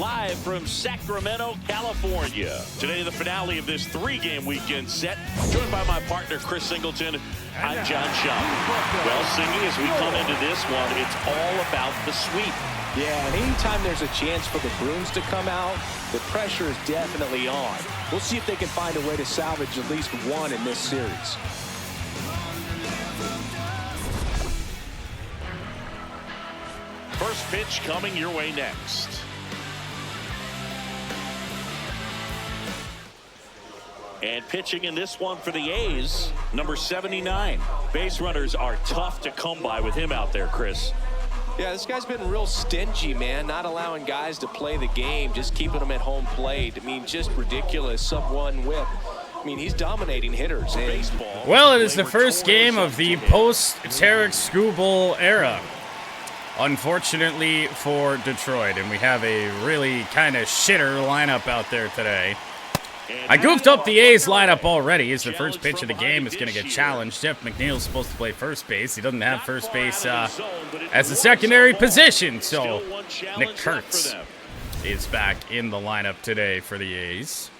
live from Sacramento, California. Today, the finale of this 3-game weekend set. Joined by my partner, Chris Singleton. I'm John Schaub. Well, Singy, as we come into this one, it's all about the sweep. Yeah, and anytime there's a chance for the Bruins to come out, the pressure is definitely on. We'll see if they can find a way to salvage at least one in this series. First pitch coming your way next. And pitching in this one for the A's, number 79. Base runners are tough to come by with him out there, Chris. Yeah, this guy's been real stingy, man, not allowing guys to play the game, just keeping them at home plate. I mean, just ridiculous, sub-1 whip. I mean, he's dominating hitters. Well, it is the first game of the post-Tarek Skubal era, unfortunately for Detroit, and we have a really kind of shitter lineup out there today. I goofed up the A's lineup already. As the first pitch of the game is going to get challenged. Jeff McNeil's supposed to play first base. He doesn't have first base as a secondary position, so Nick Kurtz is back in the lineup today for the A's.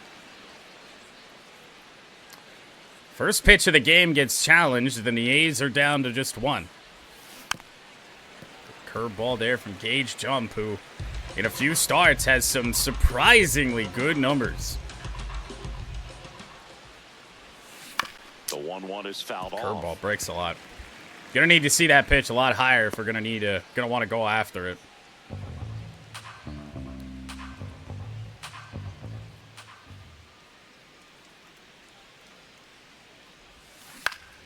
First pitch of the game gets challenged, then the A's are down to just one. Curveball there from Gage Jump, who in a few starts has some surprisingly good numbers. The 1-1 is fouled off. Curveball breaks a lot. Gonna need to see that pitch a lot higher if we're gonna want to go after it.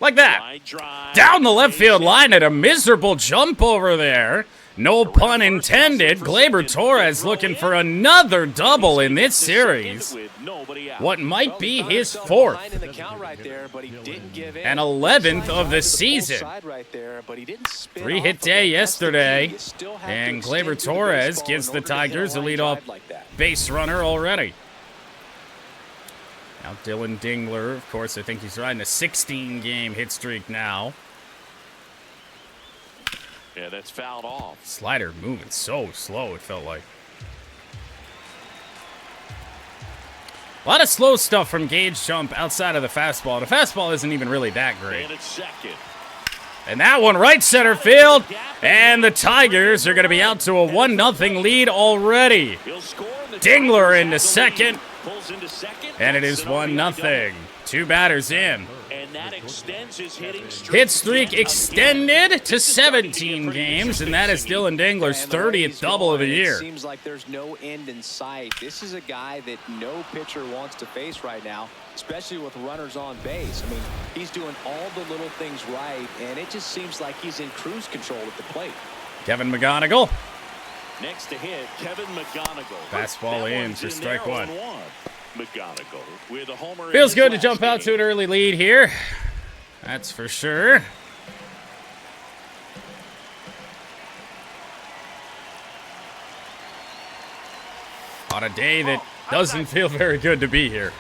Like that. Down the left field line at a miserable jump over there. No pun intended. Gleyber Torres looking for another double in this series. What might be his fourth and 11th of the season. 3-hit day yesterday, and Gleyber Torres gives the Tigers a leadoff base runner already. Now Dylan Dingler, of course, I think he's riding a 16-game hit streak now. Yeah, that's fouled off. Slider moving so slow, it felt like. A lot of slow stuff from Gage Jump outside of the fastball. The fastball isn't even really that great. And that one right center field. And the Tigers are going to be out to a 1-0 lead already. Dingler into second. And it is 1-0. Two batters in. Hit streak extended to 17 games, and that is Dylan Dingler's 30th double of the year. Seems like there's no end in sight. This is a guy that no pitcher wants to face right now, especially with runners on base. I mean, he's doing all the little things right, and it just seems like he's in cruise control at the plate. Kevin McGonigal. Next to hit, Kevin McGonigal. Fastball in for strike one. McGonigal with a homer. Feels good to jump out to an early lead here. That's for sure. On a day that doesn't feel very good to be here.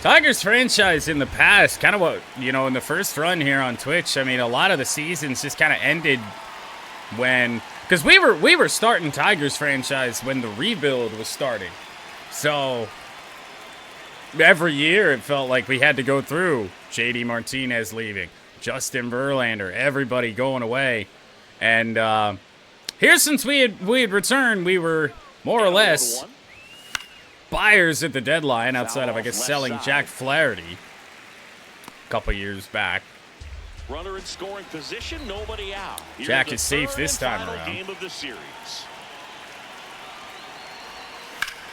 Tigers franchise in the past, kind of what, you know, in the first run here on Twitch, I mean, a lot of the seasons just kind of ended when, because we were starting Tigers franchise when the rebuild was starting. So every year it felt like we had to go through JD Martinez leaving, Justin Verlander, everybody going away. And here, since we had returned, we were more or less buyers at the deadline outside of, I guess, selling Jack Flaherty a couple years back. Runner in scoring position, nobody out. Jack is safe this time around. Game of the series.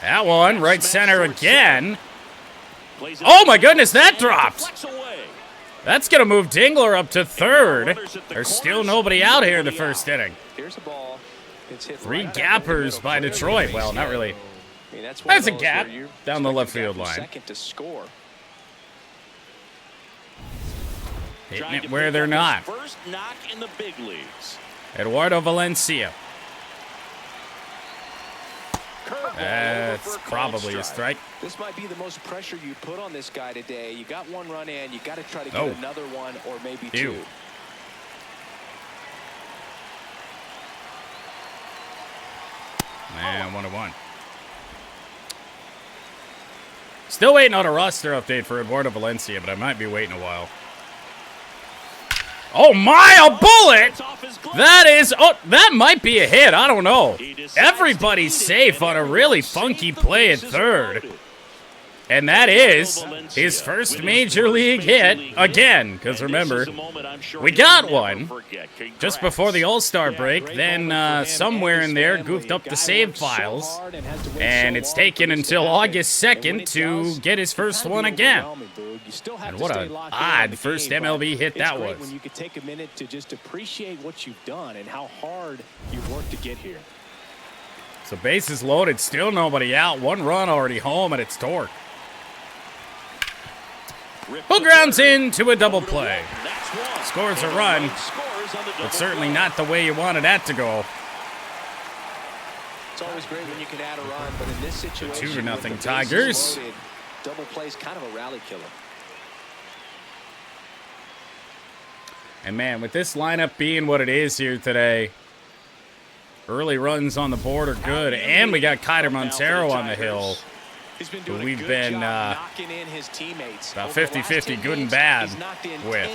That one, right center again. Oh my goodness, that dropped. That's going to move Dingler up to third. There's still nobody out here in the first inning. Three gappers by Detroit. Well, not really. That's a gap down the left field line. Hitting it where they're not. First knock in the big leagues. Eduardo Valencia. That's probably a strike. This might be the most pressure you put on this guy today. You got one run in, you got to try to get another one or maybe two. And 1-1. Still waiting on a roster update for Eduardo Valencia, but I might be waiting a while. Oh my, a bullet! That might be a hit. I don't know. Everybody's safe on a really funky play at third. And that is his first major league hit again. Because remember, we got one just before the All-Star break. Then somewhere in there goofed up the save files. And it's taken until August 2nd to get his first one again. And what an odd first MLB hit that was. When you could take a minute to just appreciate what you've done and how hard you've worked to get here. So bases loaded, still nobody out. One run already home, and it's Torque. Who grounds into a double play. Scores a run, but certainly not the way you wanted that to go. It's always great when you can add a run, but in this situation, 2-0 Tigers. Loaded, double play's kind of a rally killer. And man, with this lineup being what it is here today, early runs on the board are good, and we got Kiter Montero on the hill. Who we've been about 50-50, good and bad with.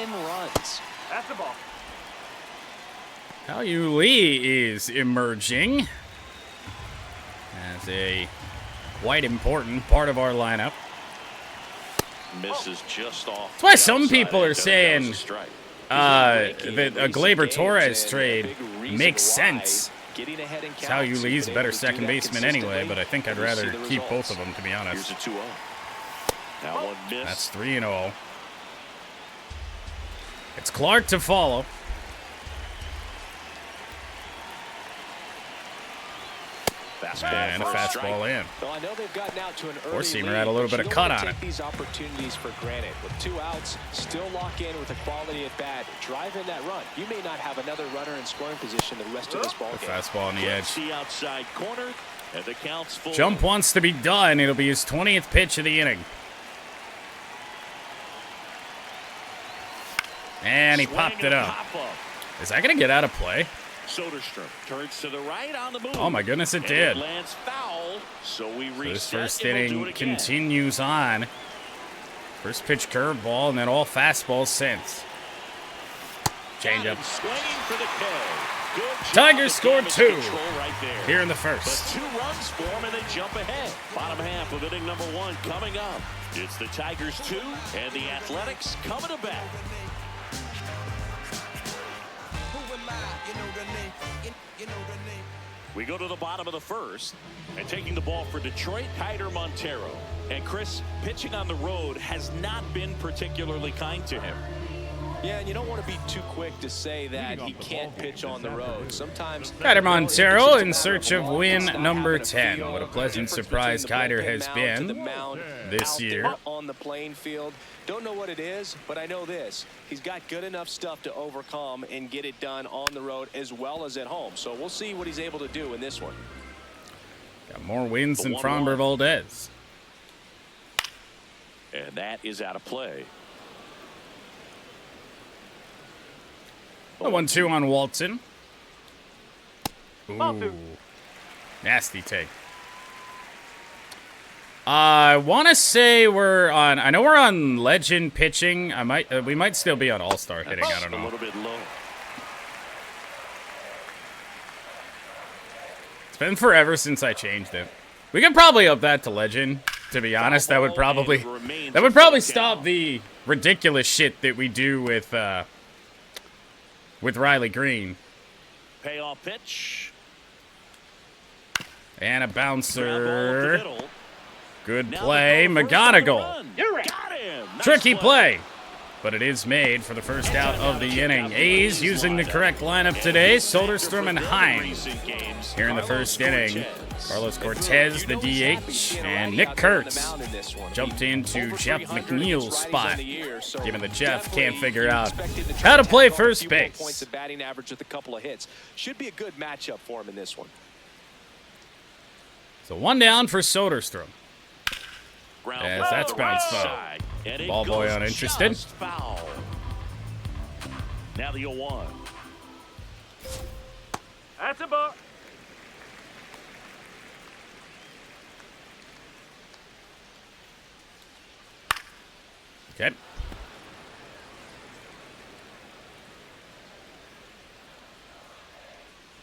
Hao-Yu Lee is emerging as a quite important part of our lineup. Misses just off. That's why some people are saying that a Gleyber Torres trade makes sense. Hao-Yu Lee's a better second baseman anyway, but I think I'd rather keep both of them, to be honest. That's 3-0. It's Clark to follow. And a fastball in. Well, I know they've gotten out to an early Four-seamer had a little bit of cut on it. These opportunities for granted. With 2 outs, still lock in with a quality at bat. Drive in that run. You may not have another runner in scoring position the rest of this ball game. Fastball on the edge. The outside corner, and the count's full. Jump wants to be done. It'll be his 20th pitch of the inning. And he popped it up. Is that going to get out of play? Soderstrom turns to the right on the move. Oh my goodness, it did. It lands foul, so we reset. This first inning continues on. First pitch curveball, and then all fastballs since. Changeup. Tigers scored 2 here in the first. But 2 runs for them, and they jump ahead. Bottom half of inning number 1 coming up. It's the Tigers 2 and the Athletics coming to bat. We go to the bottom of the first, and taking the ball for Detroit, Kiter Montero. And Chris, pitching on the road has not been particularly kind to him. Yeah, and you don't want to be too quick to say that he can't pitch on the road. Sometimes Kiter Montero in search of win number 10. What a pleasant surprise Kiter has been this year. On the playing field. Don't know what it is, but I know this. He's got good enough stuff to overcome and get it done on the road as well as at home. So we'll see what he's able to do in this one. Got more wins than Framber Valdez. And that is out of play. The 1-2 on Walton. Ooh. Nasty take. I want to say we're on. I know we're on Legend pitching. We might still be on All-Star hitting. I don't know. A little bit low. It's been forever since I changed it. We could probably up that to Legend. To be honest, that would probably stop the ridiculous shit that we do with Riley Green. Payoff pitch. And a bouncer. Good play, McGonigal. Tricky play, but it is made for the first out of the inning. A's using the correct lineup today. Soderstrom and Hines here in the first inning. Carlos Cortez, the DH, and Nick Kurtz jumped into Jeff McNeil's spot, given that Jeff can't figure out how to play first base. Points of batting average with a couple of hits. Should be a good matchup for him in this one. So 1 down for Soderstrom. As that's bounced foul. Ball boy uninterested. Now the 0-1. That's a ball. Okay.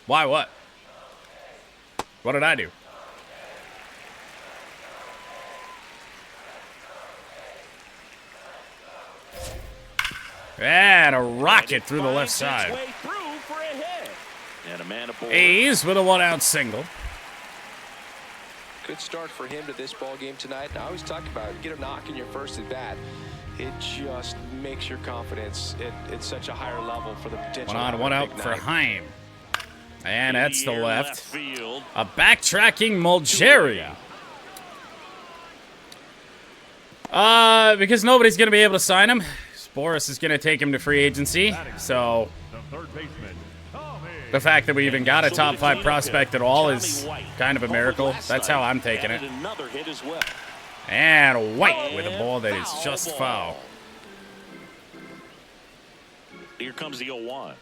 Why what? What did I do? And a rocket through the left side. A's with a 1-out single. Good start for him to this ball game tonight. I always talk about get a knock in your first at bat. It just makes your confidence at such a higher level for the potential. 1 on, 1 out for Heim. And that's the left. A backtracking Mulgeri. Because nobody's going to be able to sign him. Boris is going to take him to free agency. So the fact that we even got a top 5 prospect at all is kind of a miracle. That's how I'm taking it. And White with a ball that is just foul. Here comes the 0-1.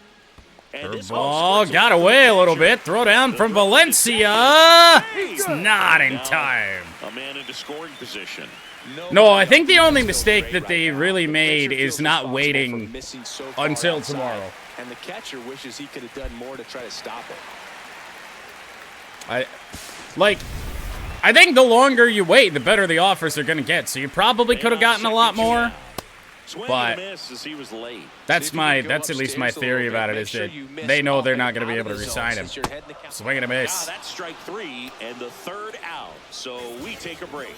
Third ball got away a little bit. Throw down from Valencia. It's not in time. A man into scoring position. No, I think the only mistake that they really made is not waiting until tomorrow. And the catcher wishes he could have done more to try to stop it. I think the longer you wait, the better the offers are going to get. So you probably could have gotten a lot more. But that's at least my theory about it, is that they know they're not going to be able to re-sign him. Swing and a miss. That's strike 3 and the 3rd out. So we take a break.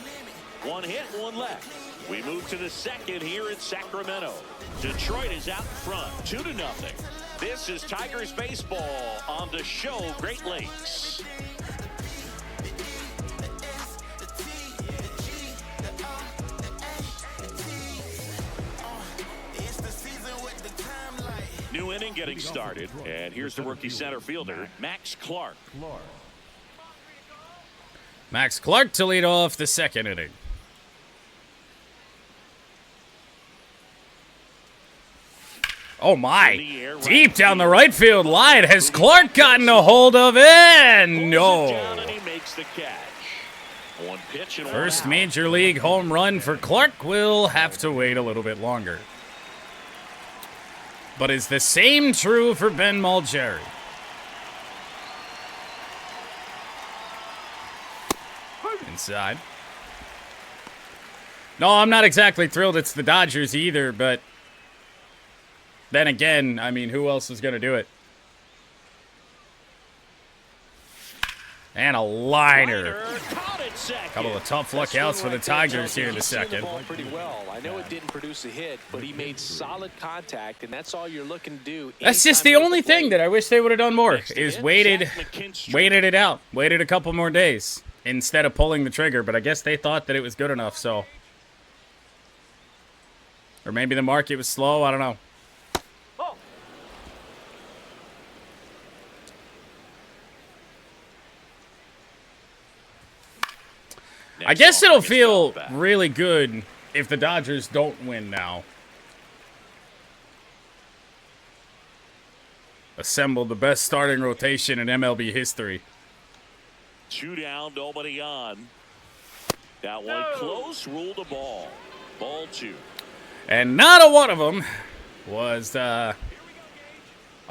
1 hit, 1 left. We move to the 2nd here in Sacramento. Detroit is out front, 2-0. This is Tigers baseball on the show Great Lakes. New inning getting started, and here's the rookie center fielder, Max Clark. Max Clark to lead off the 2nd inning. Oh my, deep down the right field line. Has Clark gotten a hold of it? No. First major league home run for Clark. Will have to wait a little bit longer. But is the same true for Ben Mulgeri? Inside. No, I'm not exactly thrilled it's the Dodgers either, but then again, I mean, who else is going to do it? And a liner. A couple of tough luck outs for the Tigers here in the 2nd. Pretty well. I know it didn't produce a hit, but he made solid contact, and that's all you're looking to do. That's just the only thing that I wish they would have done more, is waited it out. Waited a couple more days instead of pulling the trigger, but I guess they thought that it was good enough, so. Or maybe the market was slow, I don't know. I guess it'll feel really good if the Dodgers don't win now. Assembled the best starting rotation in MLB history. 2 down, nobody on. That one close, ruled a ball. Ball 2. And not a one of them was a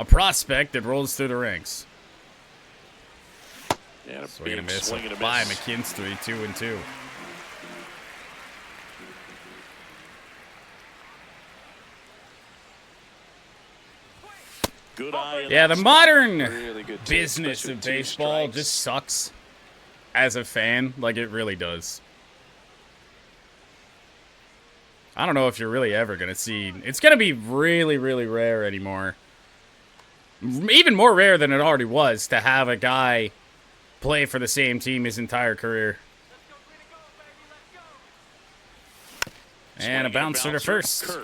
prospect that rolls through the ranks. And a swing and a miss swing and a miss by McKinstry, 2-2. Good eye. Yeah, the modern Really good business of baseball just sucks as a fan. Like, it really does. I don't know if you're really ever going to see. It's going to be really, really rare anymore. Even more rare than it already was to have a guy play for the same team his entire career. And a bouncer to first.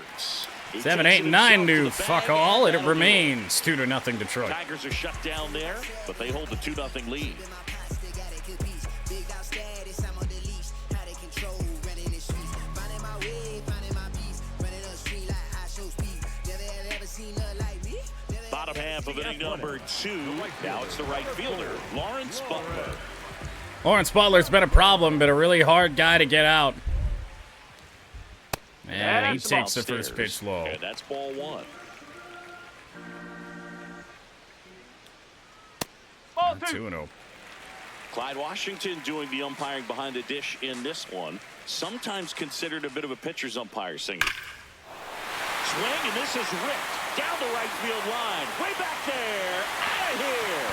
7, 8, and 9 to fuck all, and it remains 2-0 Detroit. Tigers are shut down there, but they hold the 2-0 lead. Bottom half of inning number 2. Now it's the right fielder, Lawrence Butler. Lawrence Butler's been a problem, but a really hard guy to get out. And he takes the first pitch low. And that's ball 1. 2-0. Clyde Washington doing the umpiring behind the dish in this one. Sometimes considered a bit of a pitcher's umpire, singing. Swing, and this is ripped down the right field line. Way back there. Out of here.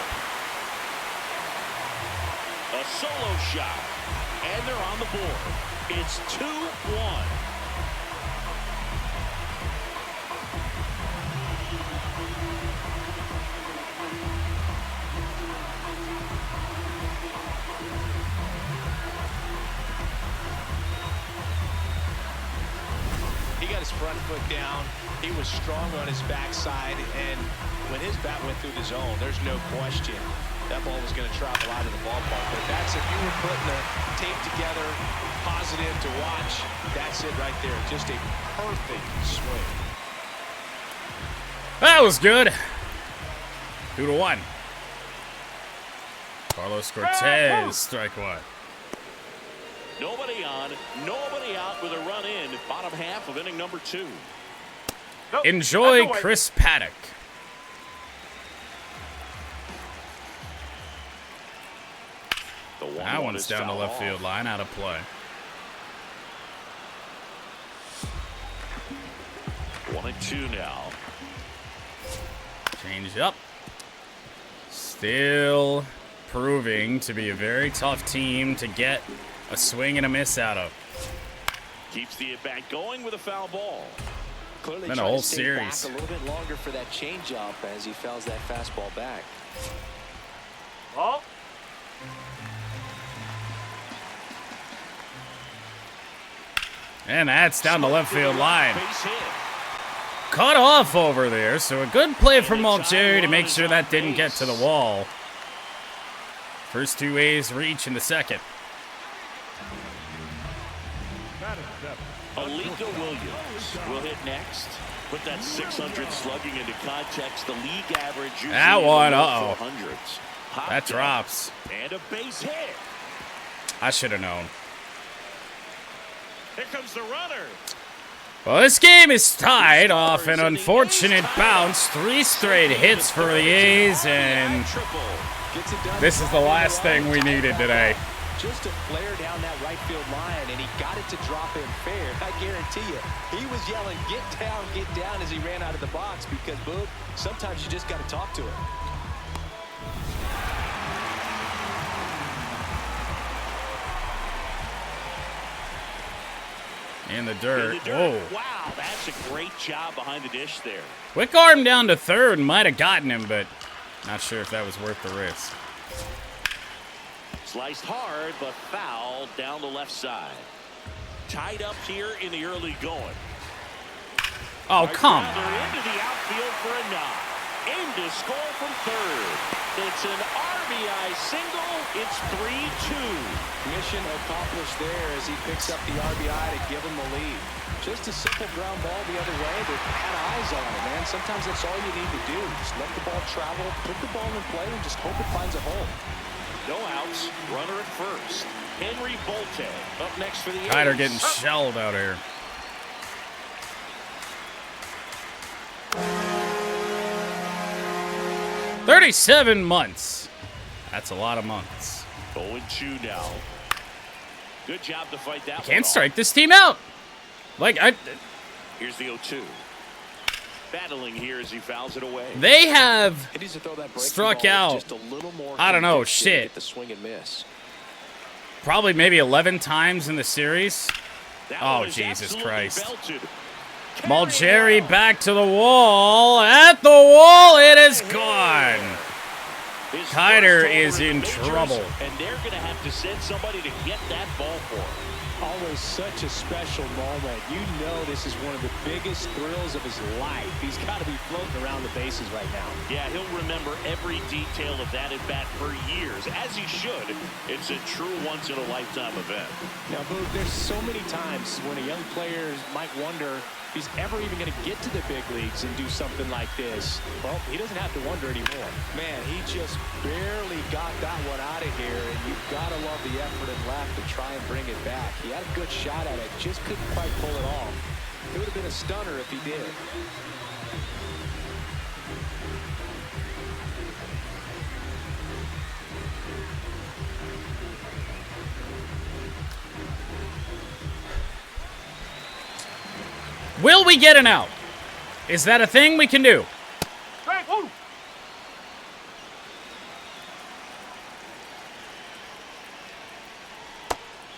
A solo shot. And they're on the board. It's 2-1. His front foot down. He was strong on his backside, and when his bat went through the zone, there's no question that ball was going to travel out of the ballpark. But that's, if you were putting the tape together, positive to watch, that's it right there. Just a perfect swing. That was good. 2-1. Carlos Cortez, strike 1. Nobody on, nobody out with a run in. Bottom half of inning number 2. Enjoy Chris Paddock. That one's down the left field line, out of play. 1-2 now. Change up. Still proving to be a very tough team to get a swing and a miss out of. Keeps the at-bat going with a foul ball. Clearly Been a whole series. Back a little bit longer for that changeup as he fouls that fastball back. Ball. And that's down the left field line. Base hit. Cut off over there, so a good play from Malgeri to make sure that didn't get to the wall. First 2 A's reach in the second. Alika Williams will hit next. Put that 600 slugging into context. The league average usually That one, uh-oh. hundreds. That drops. And a base hit. I should have known. Here comes the runner. Well, this game is tied off an unfortunate bounce. 3 straight hits for the A's, and this is the last thing we needed today. Just a flare down that right field line, and he got it to drop in fair. I guarantee you, he was yelling, get down, as he ran out of the box, because, Boog, sometimes you just got to talk to it. In the dirt. Whoa. Wow, that's a great job behind the dish there. Quick arm down to third, might have gotten him, but not sure if that was worth the risk. Sliced hard, but foul down the left side. Tied up here in the early going. Oh, come on. Into the outfield for a knock. Aim to score from third. It's an RBI single. It's 3-2. Mission accomplished there as he picks up the RBI to give him the lead. Just a simple ground ball the other way that had eyes on it, man. Sometimes that's all you need to do. Just let the ball travel, put the ball in play, and just hope it finds a hole. No outs. Runner at first. Henry Bolte up next for the A's. Ryder getting shelled out here. $37 months. That's a lot of months. 0-2 now. Good job to fight that. Can't strike this team out. Here's the 0-2. Battling here as he fouls it away. They have struck out, just a little more I don't know, conviction to shit. get the swing and miss. Probably maybe 11 times in the series. That Oh, one is Jesus absolutely Christ. belted. Malgeri back to the wall. At the wall, it is gone. His Kiter first is over in majors, trouble. And they're going to have to send somebody to get that ball for him. Always such a special moment. You know this is one of the biggest thrills of his life. He's got to be floating around the bases right now. Yeah, he'll remember every detail of that at bat for years, as he should. It's a true once-in-a-lifetime event. Now, Boog, there's so many times when a young player might wonder if he's ever even going to get to the big leagues and do something like this. Well, he doesn't have to wonder anymore. Man, he just barely got that one out of here, and you've got to love the effort and left to try and bring it back. He had a good shot at it, just couldn't quite pull it off. It would have been a stunner if he did. Will we get an out? Is that a thing we can do? Strike, woo.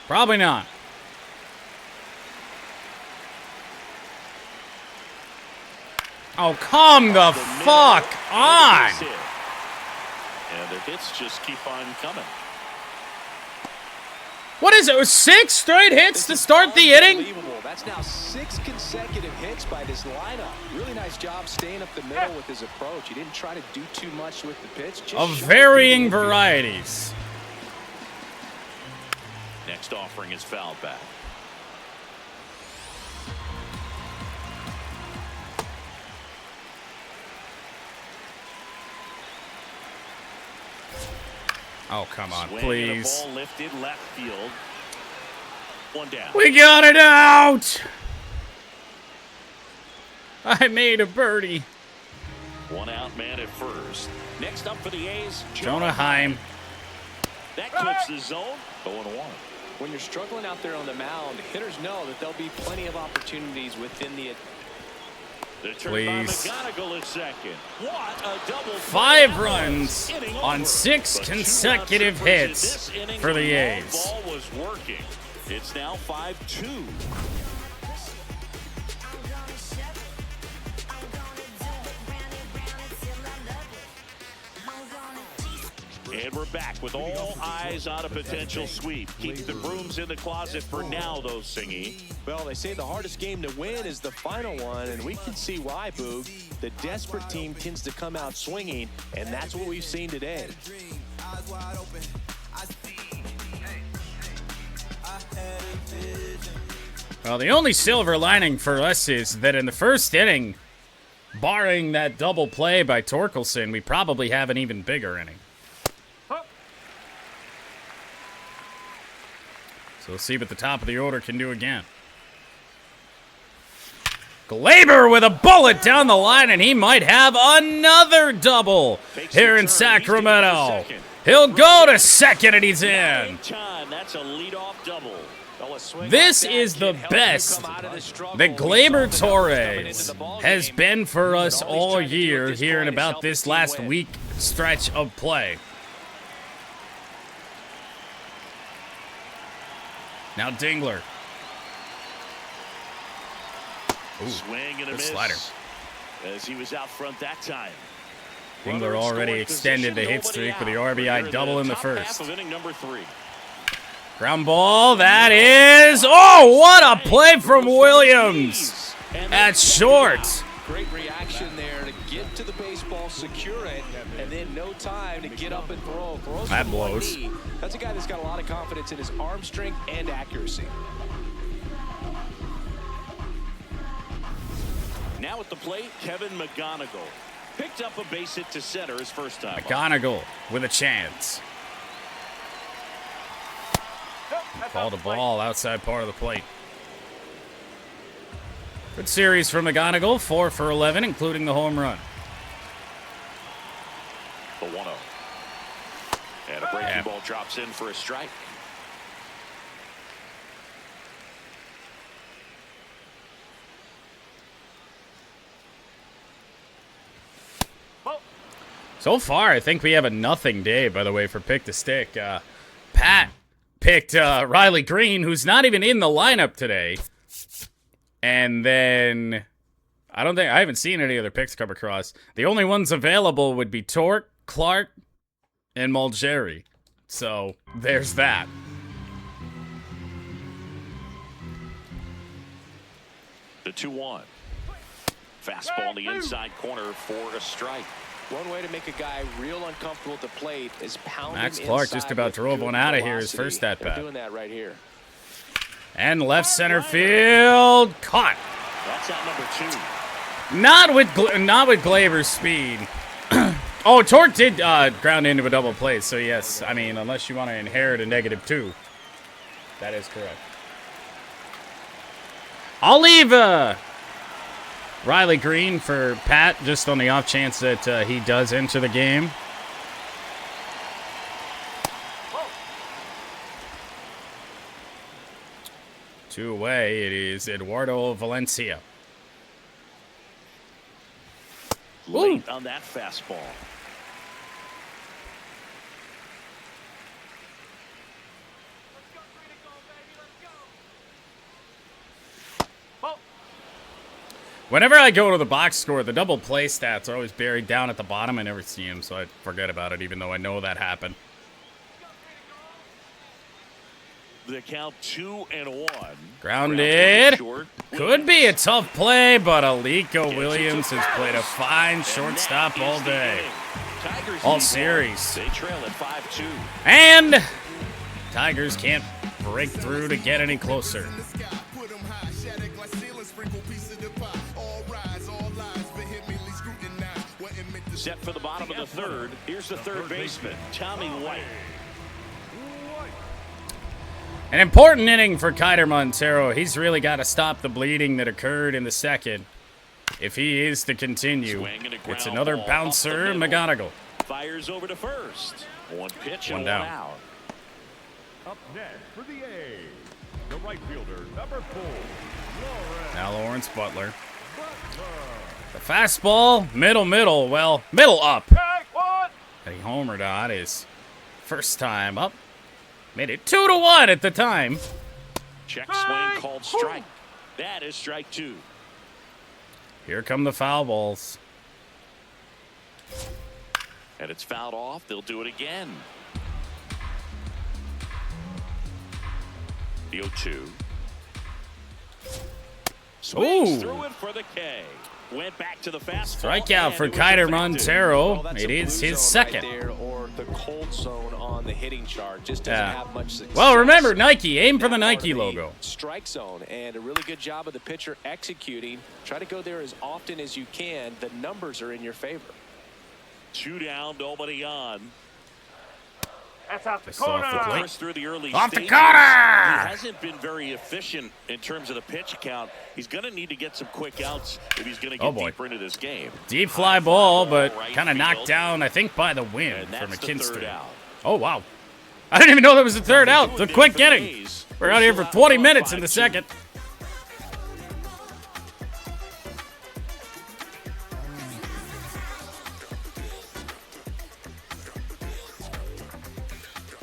Probably not. Oh, come the fuck on! And the hits just keep on coming. What is it? 6 straight hits to start the inning? Unbelievable. That's now 6 consecutive hits by this lineup. Really nice job staying up the middle with his approach. He didn't try to do too much with the pitch. Just Of varying varieties. Next offering is fouled back. Oh, come on, Swing please. And a ball lifted left field. One down. We got it out! I made a birdie. One out man at first. Next up for the A's, Jonah Heim. That clips the zone. 0-1. When you're struggling out there on the mound, hitters know that there'll be plenty of opportunities within the... The turn Please. by McGonigal at second. What a double. 5 runs Inning on over. 6 But consecutive 2 outs in hits this inning, for the long A's. Ball was working. It's now 5-2. And we're back with all eyes on a potential sweep. Keep the brooms in the closet for now, though, Singy. Well, they say the hardest game to win is the final one, and we can see why, Boog. The desperate team tends to come out swinging, and that's what we've seen today. Well, the only silver lining for us is that in the first inning, barring that double play by Torkelson, we probably have an even bigger inning. So we'll see what the top of the order can do again. Glaber with a bullet down the line, and he might have another double here in Sacramento. He'll go to second, and he's in. That's a leadoff double. This is the best that Glaber Torres has been for us all year here in about this last week stretch of play. Now Dingler. Ooh, swing and a good miss. slider. As he was out front that time. Dingler already extended the hit streak with the RBI double in the first. Of inning number 3. Ground ball, that is... Oh, what a play from Williams at short. Great reaction there to get to the baseball, secure it, and then no time to get up and throw. That blows. That's a guy that's got a lot of confidence in his arm strength and accuracy. Now at the plate, Kevin McGonigal. Picked up a base hit to center his first time. McGonigal with a chance. Called a ball outside part of the plate. Good series for McGonigal, 4 for 11, including the home run. The 1-0. And a breaking ball drops in for a strike. So far, I think we have a nothing day, by the way, for pick to stick. Pat picked Riley Green, who's not even in the lineup today. And then I haven't seen any other picks come across. The only ones available would be Torque, Clark, and Mulgeri. So there's that. The 2-1. Fastball in the inside corner for a strike. One way to make a guy real uncomfortable at the plate is pounding Max Clark just about drove one out of here his first at bat. Doing that right here. And left center field, caught. That's out number 2. Not with Glaber's speed. Oh, Torque did ground into a double play, so yes. I mean, unless you want to inherit a -2. That is correct. I'll leave Riley Green for Pat just on the off chance that he does enter the game. Two away, it is Eduardo Valencia. Late on that fastball. Whenever I go to the box score, the double play stats are always buried down at the bottom. I never see them, so I forget about it, even though I know that happened. The count 2-1. Grounded. Could be a tough play, but Aliko Williams has played a fine shortstop all day. All series. They trail at 5-2. And Tigers can't break through to get any closer. Set for the bottom of the third. Here's the third baseman, Tommy White. An important inning for Kiter Montero. He's really got to stop the bleeding that occurred in the second. If he is to continue, it's another bouncer, McGonigal. Fires over to first. One pitch and One down. one out. Up next for the A, the right fielder, number 4, Lawrence Now Lawrence Butler. The fastball, middle, well, middle up. Take one. And he homered on his first time up. Made it 2-1 at the time. Check swing called strike. That is strike 2. Here come the foul balls. And it's fouled off. They'll do it again. The 0-2. Swings through it for the K. Went back to the fastball. Strikeout for and it was Kiter effective. Montero. Well, that's It a is blue his zone second. right there, or the cold zone on the hitting chart. Just doesn't have much success. Well, remember, Nike. Aim for the That part Nike of the logo. Strike zone, and a really good job of the pitcher executing. Try to go there as often as you can. The numbers are in your favor. 2 down, nobody on. That's off the Just off corner. the plate. First through the early Off the stages. corner! He hasn't been very efficient in terms of the pitch count. He's going to need to get some quick outs if he's going to get deeper into this game. Deep fly ball, but Right kind of knocked field. down, I think, by the wind And for that's the third McKinstry. out. Oh, wow. I didn't even know there was a third out. The quick inning. We're out here for 20 minutes in the second.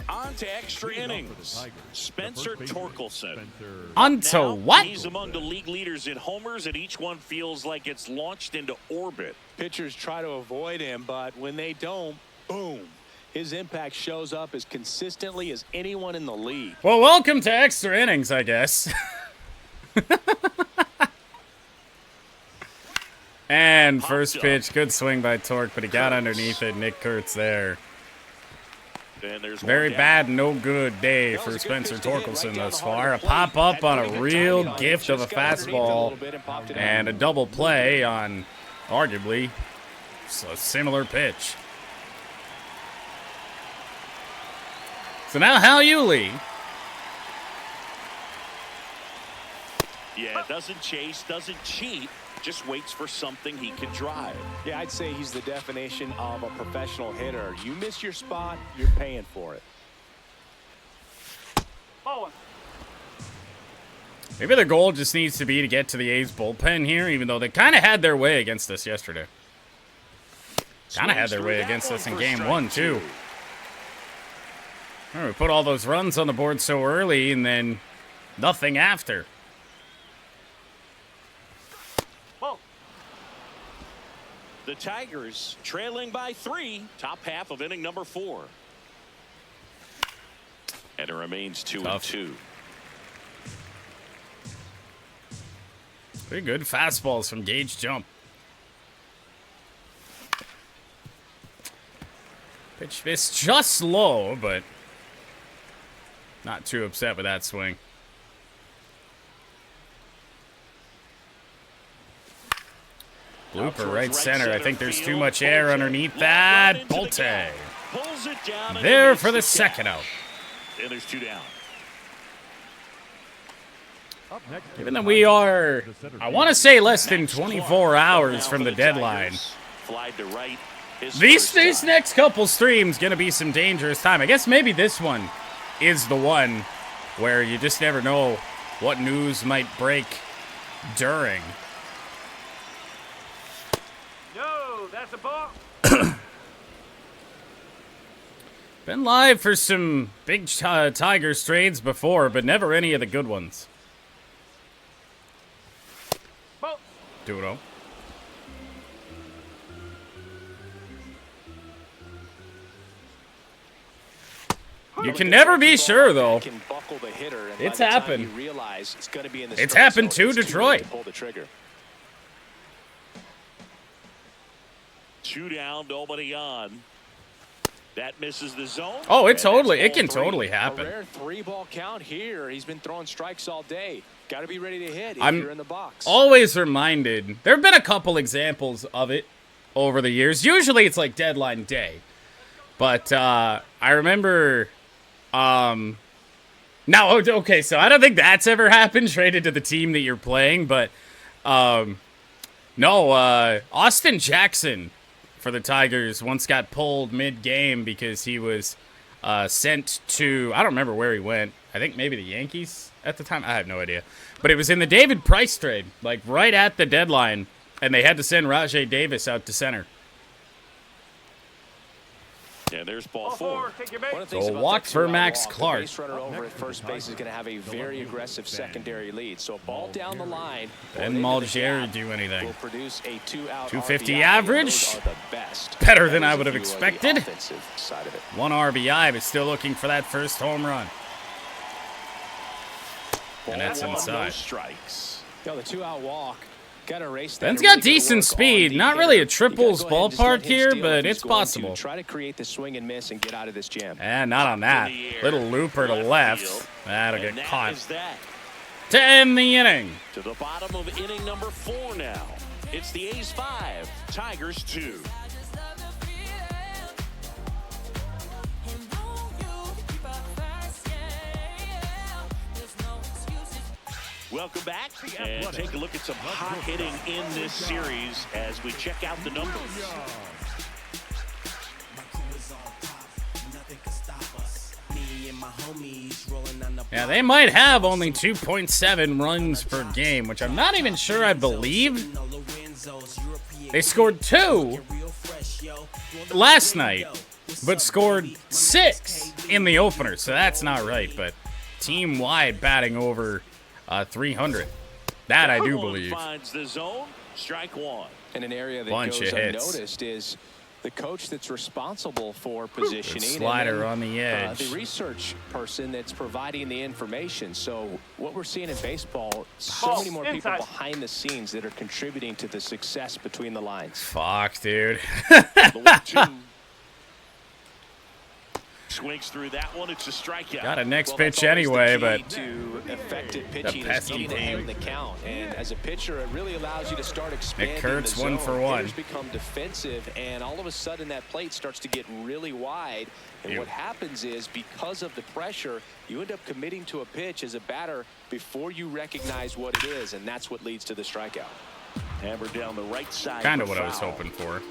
On to extra innings. Spencer Torkelson. Onto Now, what? He's among the league leaders in homers, and each one feels like it's launched into orbit. Pitchers try to avoid him, but when they don't, boom. His impact shows up as consistently as anyone in the league. Well, welcome to extra innings, I guess. And first pitch, good swing by Torque, but he got underneath it. Nick Kurtz there. And there's Very one down. bad, no good day for Spencer Torkelson thus far. A pop up on a real gift of a fastball and a double play on arguably a similar pitch. So now Hal Yulee. Yeah, doesn't chase, doesn't cheat, just waits for something he can drive. Yeah, I'd say he's the definition of a professional hitter. You miss your spot, you're paying for it. Bowling. Maybe the goal just needs to be to get to the A's bullpen here, even though they kind of had their way against us yesterday. Kind of had their way against us in game one, too. Oh, we put all those runs on the board so early and then nothing after. The Tigers trailing by 3, top half of inning number 4. And it remains 2-2. Pretty good fastballs from Gage Jump. Pitch missed just low, but not too upset with that swing. Blooper right center. I think there's too much air underneath that. Bolte. There for the second out. And there's 2 down. Up next, Given that we are, I want to say, less than 24 hours from the deadline, Flied to right. these next couple streams going to be some dangerous time. I guess maybe this one is the one where you just never know what news might break during. No, that's a ball. Been live for some big Tigers trades before, but never any of the good ones. Ball. Duno. You can never be sure, though. It's happened. It's happened to Detroit. Two down, nobody on. That misses the zone. Oh, it can totally happen. A rare 3-ball count here. He's been throwing strikes all day. Got to be ready to hit if I'm you're in the box. always reminded. There have been a couple examples of it over the years. Usually it's like deadline day. But I remember... now, okay, so I don't think that's ever happened, traded to the team that you're playing. But, no, Austin Jackson for the Tigers once got pulled mid-game because he was sent to, I don't remember where he went. I think maybe the Yankees at the time. I have no idea. But it was in the David Price trade, like right at the deadline, and they had to send Rajay Davis out to center. And there's ball four. So a walk for Max Clark. The base runner over at first base is going to have a very aggressive secondary lead. So a ball down the line. Ben Malgier do anything. Will produce a 2-out 250 RBI. average. Those are the best. Better than That I is would have if you are the expected. offensive side of it. 1 RBI, but still looking for that first home run. And that's Ball one, inside. no strikes. Yo, the 2-out walk. Got to race that. Ben's Really got good decent work speed. on Not the really a hitter. triples You gotta go ahead and just let ballpark him here, steal but if he's it's going to. possible. Try to create the swing and miss and get out of this jam. And not on that. In the air. Little looper to Left left. field. That'll And get that caught. is that. To end the inning. To the bottom of inning number 4 now. It's the A's 5, Tigers 2. Welcome back, and take a look at some hot hitting in this series as we check out the numbers. Yeah, they might have only 2.7 runs per game, which I'm not even sure I believe. They scored 2 last night, but scored 6 in the opener, so that's not right. But team-wide batting over 300. That I do believe. Finds the zone, strike one. And an area that Bunch goes of hits. unnoticed is the coach that's responsible for positioning. Slider and then, on the edge. The research person that's providing the information. So what we're seeing in baseball, so many more people behind the scenes that are contributing to the success between the lines. Fuck, dude. The 1-2. Swings through that one. It's a strikeout. Got a next Well, pitch that's always anyway, the key but to effective pitching is pesky getting ahead team. of the count. And as a pitcher, it really allows you to start expanding Kurtz, the zone. 1 for 1. Hitters become defensive, and all of a sudden that plate starts to get really wide. And what happens is, because of the pressure, you end up committing to a pitch as a batter before you recognize what it is, and that's what leads to the strikeout. Hammered down the right side. kind of for what I was foul. hoping for.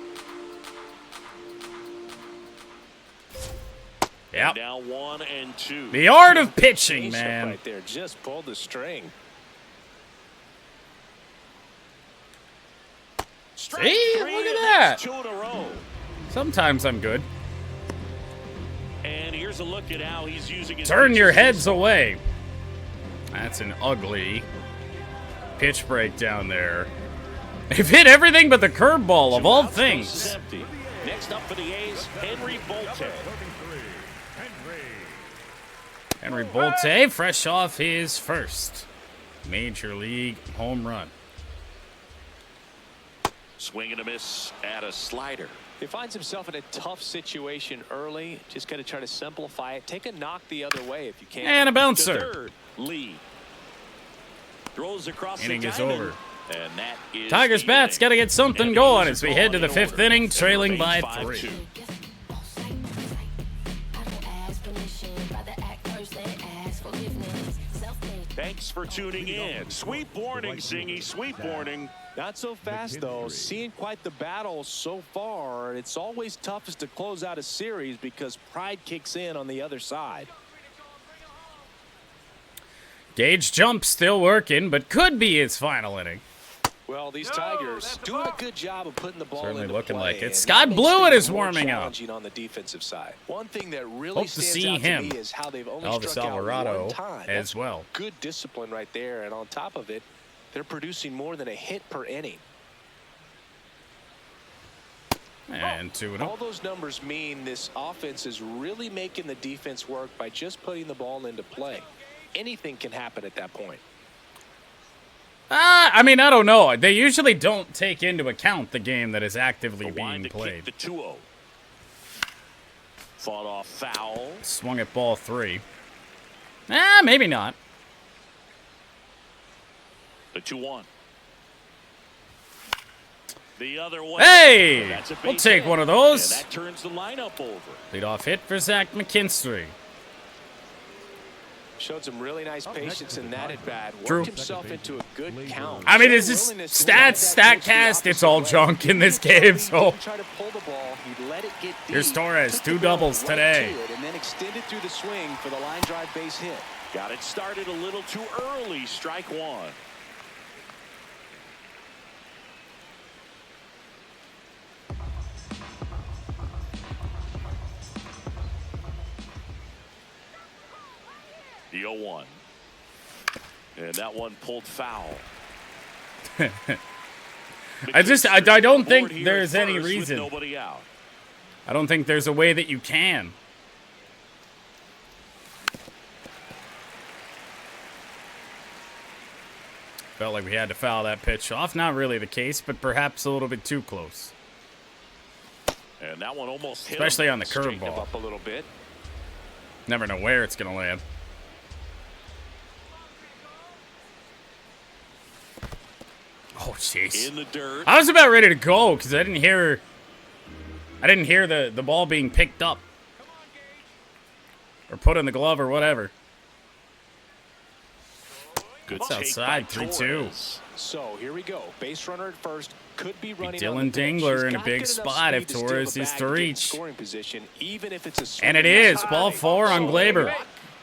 And Yep. now 1 and 2. The art of pitching, Ace up man. right there, just pulled the string. Strike See? 3, Look at and that. that's 2 in a row. Sometimes I'm good. And here's a look at how he's using his Turn your pitches. heads away. That's an ugly pitch break down there. They've hit everything but the curveball of all Outs, base is things. empty. Next up for the A's, Henry Bolte. Henry Bolte, fresh off his first Major League home run. Swing and a miss at a slider. He finds himself in a tough situation early. Just got to try to simplify it. Take a knock the other way if you can. And a To bouncer. third, Lee. Throws across Inning the is diamond, over. And that is Tigers the bats inning. got to get something And going the as we A's head to the in 5th order. inning, It trailing by remains 3. 5-2. Thanks for tuning in. Sweet morning, Zingy. Sweet morning. Not so fast, though. Seeing quite the battle so far. It's always toughest to close out a series because pride kicks in on the other side. Gage jump still working, but could be his final inning. Well, these Tigers doing a good job of putting the ball Certainly into looking play, like it. and Scott that makes Blewett things is more warming up. challenging on the defensive side. One thing that really Hope to stands see out him. to me is how they've only Elvis struck out Alvarado one time. as That's well. good discipline right there, and on top of it, they're producing more than a hit per inning. And 2-0. All those numbers mean this offense is really making the defense work by just putting the ball into play. Anything can happen at that point. I mean, I don't know. They usually don't take into account the game that is actively being played. The 2-0. Fought off foul. Swung at ball 3. Maybe not. The 2-1. The other way. Hey! That's a We'll base take hit. one of those. And that turns the lineup over. Leadoff hit for Zach McKinstry. Showed some really nice patience in that at bat. True. Worked himself into a good count. I mean, this is stats, StatCast. It's all junk in this game, so. Try to pull the ball. He let it get deep. Here's Torres, Took 2 the ball doubles right today. to it, and then extended through the swing for the line drive base hit. Got it started a little too early. Strike 1. The 0-1. And that one pulled foul. I don't think Board here there's at any first with reason. nobody out. I don't think there's a way that you can. Felt like we had to foul that pitch off. Not really the case, but perhaps a little bit too close. And that one almost hit Especially him. on the Straightened him curveball. up a little bit. Never know where it's going to land. Oh, jeez. In the dirt. I was about ready to go because I didn't hear the ball being picked up. Or put in the glove or whatever. Good It's take outside, by 3-2. Torres. So here we go. Base runner at first. Could be running. Dylan on the pitch. Dingler He's in a got big good enough spot if speed to steal Torres the is bag to and get in reach. scoring position, even if it's a swing And it is. Ball 4 on Glaber.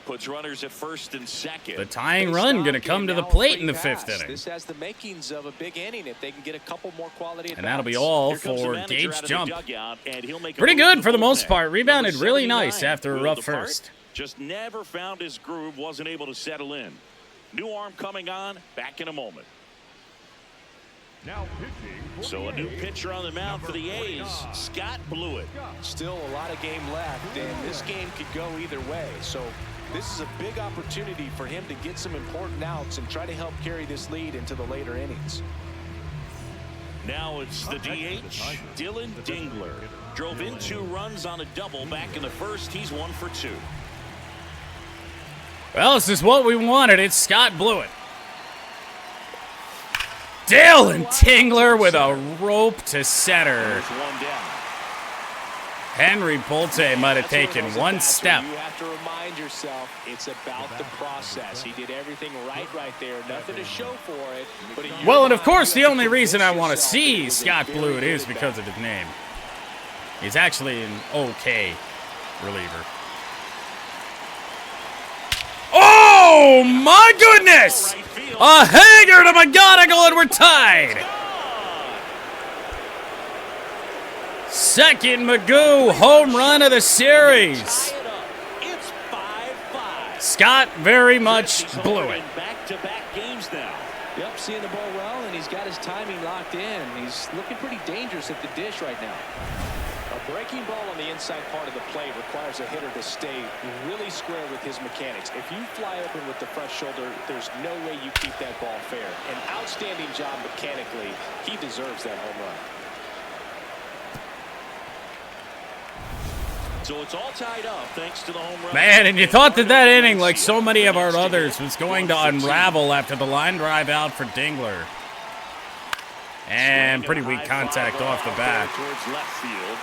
Puts runners at first and second. The tying run going to come to the plate in the 5th inning. This has the makings of a big inning if they can get a couple more quality at And that'll be bats. all Here comes the for manager Gage out of the Jump. dugout, and he'll make a Pretty move to good for the most bullpen. part. Rebounded Number really 79 nice after a will rough depart. first. Just never found his groove, wasn't able to settle in. New arm coming on, back in a moment. Now pitching for So the a new A's, pitcher on the mound for the A's, number 49. Scott Blewett. Still a lot of game left, and this game could go either way. So this is a big opportunity for him to get some important outs and try to help carry this lead into the later innings. Now it's the DH, Dylan Dingler. Drove in 2 runs on a double back in the first. He's 1 for 2. Well, this is what we wanted. It's Scott Blewett. Dylan Tingler with a rope to center. There's 1 down. Henry Bolte might have taken one step. You have to remind yourself it's about the process. He did everything right there. Nothing to show for it. But Well, and of course, the only reason I want to see Scott Blewett is because of his name. He's actually an okay reliever. Oh, my goodness! A hanger to McGonigal, and we're tied! Second Magoo home run of the series. It's 5-5. Scott very much blew it. Back-to-back games now. Yep, seeing the ball well, and he's got his timing locked in. He's looking pretty dangerous at the dish right now. A breaking ball on the inside part of the plate requires a hitter to stay really square with his mechanics. If you fly open with the front shoulder, there's no way you keep that ball fair. An outstanding job mechanically. He deserves that home run. So it's all tied up thanks to the home run. Man, and you thought that inning, like so many of our others, was going to unravel after the line drive out for Dingler. And pretty weak contact off the bat. Towards left field.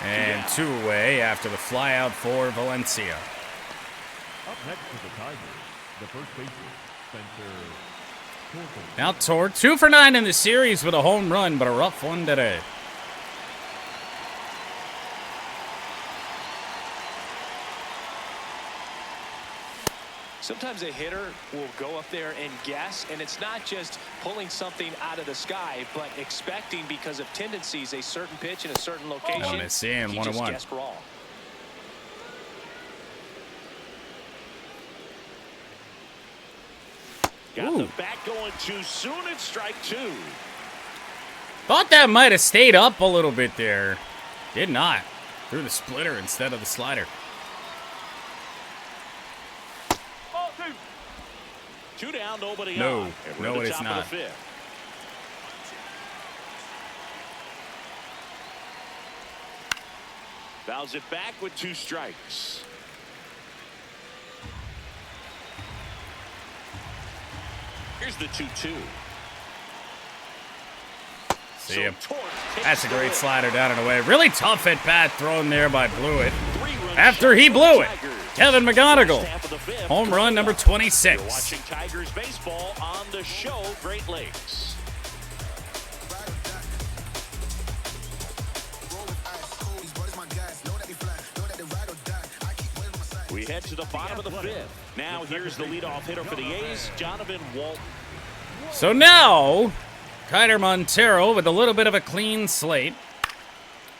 And 2 away after the flyout for Valencia. Up next to the Tigers, the first baseman, Spencer Torkelson. Now Tor, 2 for 9 in the series with a home run, but a rough one today. Sometimes a hitter will go up there and guess, and it's not just pulling something out of the sky, but expecting because of tendencies a certain pitch in a certain location. I miss seeing He 1-1. just guessed wrong. Got the bat going too soon. It's strike 2. Thought that might have stayed up a little bit there. Did not. Threw the splitter instead of the slider. 2 down, nobody No, on. And we're no, at the it's top not. Of the 5th. Fouls it back with 2 strikes. Here's the 2-2. See him. Torres takes That's a the great lead. slider down and away. Really tough at bat thrown there by Blewett. 3-run After shot he for blew the it, Tigers. Kevin McGonigal. First half of the 5th. Home run number You're 26. watching Tigers baseball on the show Great Lakes. We head to the bottom of the 5th. Now here's the leadoff hitter for the A's, Jonathan Walton. So now, Kiner Montero with a little bit of a clean slate.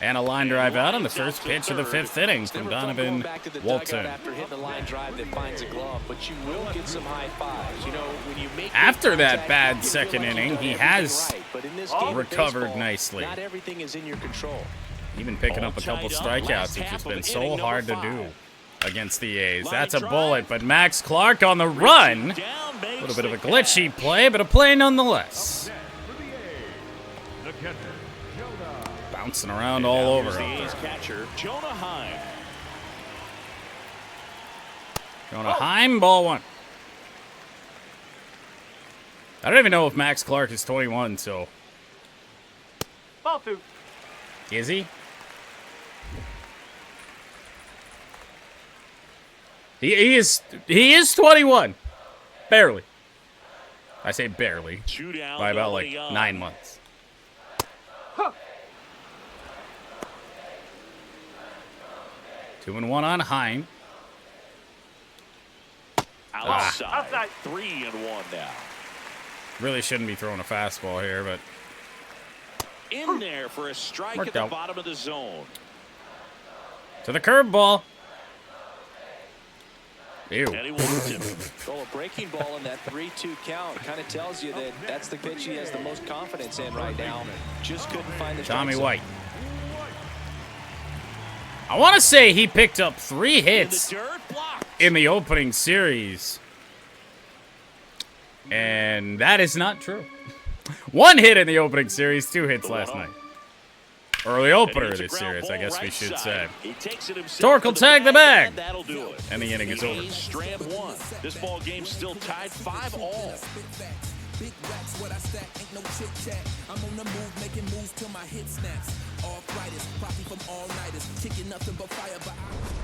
And a line drive out on the first pitch of the 5th inning from Donovan Walton. After hitting a line drive that finds a glove, but you will get some high fives. You know, when you make After that contact, bad you feel second like you've inning, done he everything has right. But in this game of recovered baseball, nicely. Not everything is in your control. Even picking All up a couple tied up, strikeouts, last which half has of been so inning hard to number do 5. against the A's. Line That's a drive. bullet, but Max Clark on the run. Down, A makes little bit of a the glitchy catch. play, but a play nonetheless. Next for the A's, the catcher, Jonah. Bouncing around all over Here's the out A's there. catcher, Jonah Heim. Jonah Heim, ball 1. I don't even know if Max Clark is 21, so. Ball 2. Is he? He is 21. Barely. I say barely. 2 down, By about like nobody on. 9 months. 2-1 on Heim. Outside. Outside. 3-1 now. Really shouldn't be throwing a fastball here, but In there for a strike Worked at the out. bottom of the zone. to the curveball. Ew. And he wants him. Well, a breaking ball in that 3-2 count kind of tells you that that's the pitch he has the most confidence in right now. Just couldn't find the strike Tommy zone. White. I want to say he picked up 3 In the hits dirt, blocked. in the opening series. And that is not true. 1 hit in the opening series, 2 hits last night. Early And opener here's of a this ground series, I ball guess we right should side. say. He takes it himself Torque to will tag the bag, bag. and that'll do it. And the inning is over. A's strand 1. This ball game still tied 5-all. Big racks, what I stack, ain't no chit chat. I'm on the move, making moves till my hip snaps. Arthritis, probably from all nighters. Kicking nothing but fire, but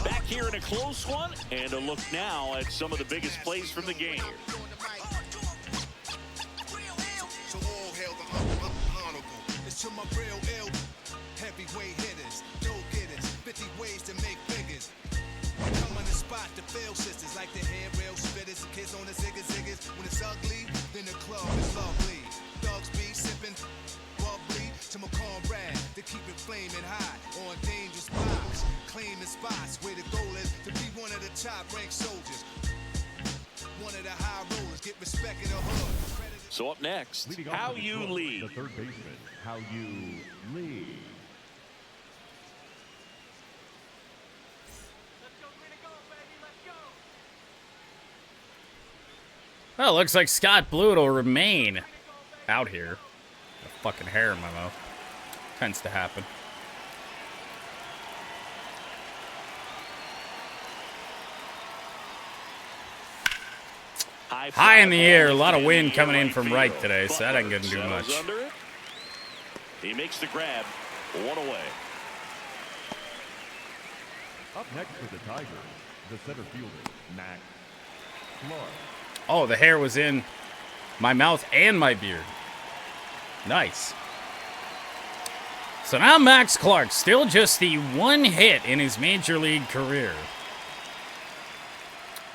Back here in a close one, and a look now at some of the biggest plays from the game. So all hail the honorable. It's to my real ill heavyweight hitters, go-getters, 50 ways to make figures. Come on the spot, the fail sisters like the hair rail spitters, kids on the ziggas. When it's ugly, then the club is lovely. Thugs be sipping bubbly to my comrade to keep it flaming hot on dangerous blocks, claiming spots where the goal is to be one of the top-ranked soldiers. One of the high rollers, get respect in the hood. So up next, Leading off how for the you Cubs, lead. The third baseman, how you lead. Well, it looks like Scott Blewett will remain out here. A fucking hair in my mouth. Tends to happen. High in the air, a lot of wind coming in from right today, so that ain't gonna do Settles much. under it. He makes the grab. 1 away. Up next for the Tigers, the center fielder, Max Clark. Oh, the hair was in my mouth and my beard. Nice. So now Max Clark, still just the one hit in his major league career.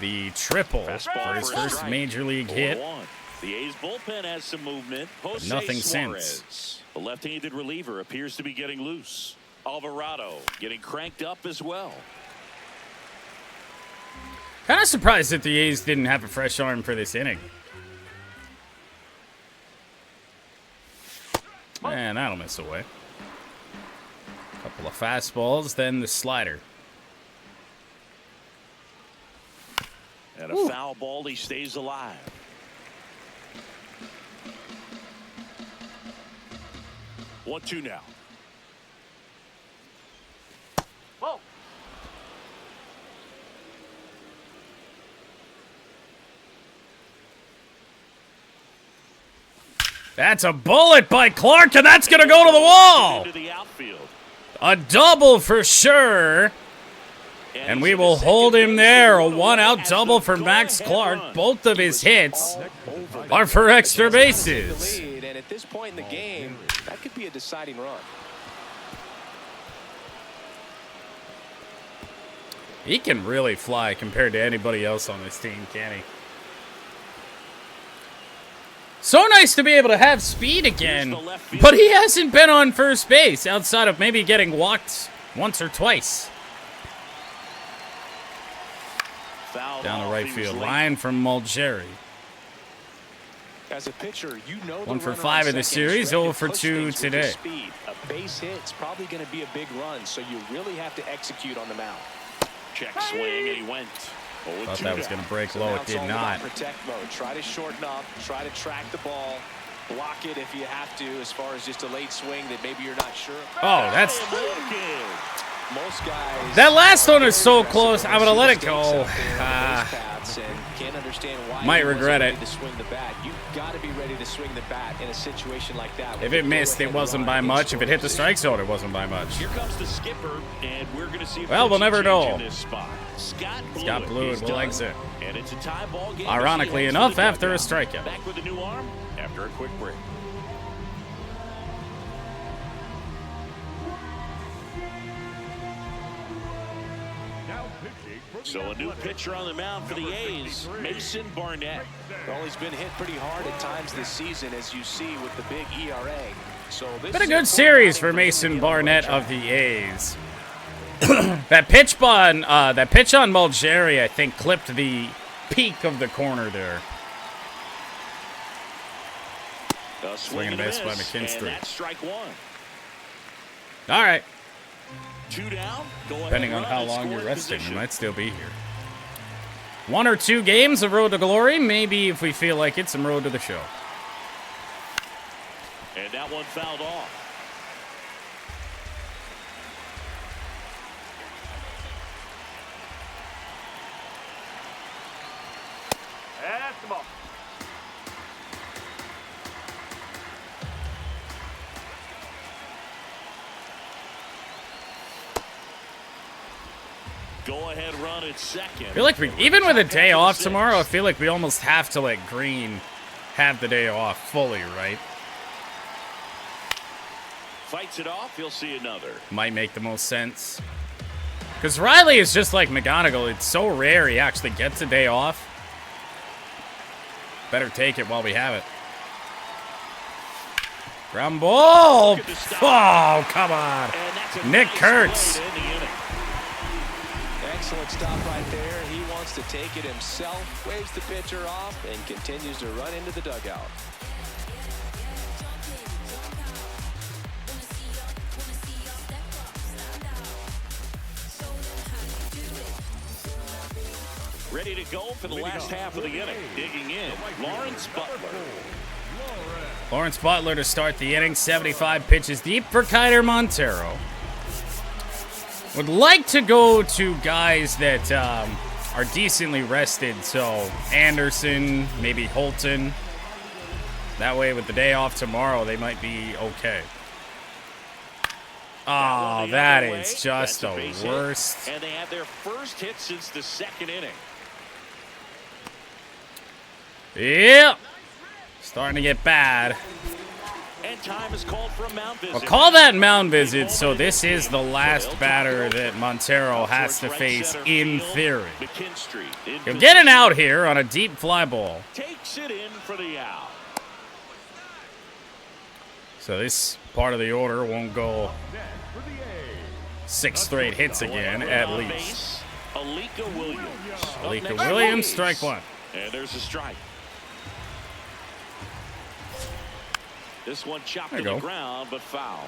The triple for his first major league hit. The A's bullpen has some movement. Jose Nothing Suarez. since. The left-handed reliever appears to be getting loose. Alvarado getting cranked up as well. Kind of surprised that the A's didn't have a fresh arm for this inning. And that'll miss away. Couple of fastballs, then the slider. And a foul ball, he stays alive. One, two now. Whoa. That's a bullet by Clark, and that's going to go to the wall. Into the outfield. A double for sure. And we will hold him there. A one-out double for Max Clark. Both of his hits are for extra bases. And at this point in the game, that could be a deciding run. He can really fly compared to anybody else on this team, can he? So nice to be able to have speed again, but he hasn't been on first base outside of maybe getting walked once or twice. Down the right field line from Mulgeri. As a pitcher, you know 1 for 5 in the series, 0 for 2 today. A base hit's probably going to be a big run, so you really have to execute on the mound. Check swing, and he went. Thought that was going to break low. It did not. Protect mode. Try to shorten up. Try to track the ball. Block it if you have to, as far as just a late swing that maybe you're not sure. Oh, that's... Most guys... That last one is so close. I'm going to let it go. Can't understand why might regret it. to swing the bat. You've got to be ready to swing the bat in a situation like that. If it missed, it wasn't by much. If it hit the strike zone, it wasn't by much. Here comes the skipper, and we're going to see if well, we'll never know. Scott Blewett will exit. And it's a tie ball game. Ironically enough, after a strikeout. Back with a new arm after a quick break. So a new pitcher on the mound for the A's, Mason Barnett. Well, he's been hit pretty hard at times this season, as you see with the big ERA. So this been a good series for Mason Barnett of the A's. that pitch on Mulgeri, I think, clipped the peak of the corner there. Swing and a miss by McKinstry. And that's strike one. All right. 2 down. Depending on how long you're resting, you might still be here. 1 or 2 games of Road to Glory. Maybe if we feel like it, some Road to the Show. And that one fouled off. That's the ball. Go-ahead run at second. I feel like even with a day off tomorrow, I feel like we almost have to let Green have the day off fully, right? Fights it off. You'll see another. Might make the most sense. Because Riley is just like McGonigal. It's so rare he actually gets a day off. Better take it while we have it. Ground ball. Oh, come on. Nick Kurtz. Excellent stop right there. He wants to take it himself, waves the pitcher off, and continues to run into the dugout. Ready to go for the last half of the inning. Digging in, Lawrence Butler. Lawrence Butler to start the inning. 75 pitches deep for Kiner Montero. Would like to go to guys that are decently rested. So Anderson, maybe Holton. That way with the day off tomorrow, they might be okay. Oh, that is just the worst. And they have their first hit since the second inning. Yep. Starting to get bad. And time is called for a mound visit. We'll call that mound visit, so this is the last batter that Montero has to face in theory. He'll get an out here on a deep fly ball. Takes it in for the out. So this part of the order won't go 6 straight hits again, at least. Alika Williams. Alika Williams, strike one. And there's a strike. This one chopped to the ground, but foul.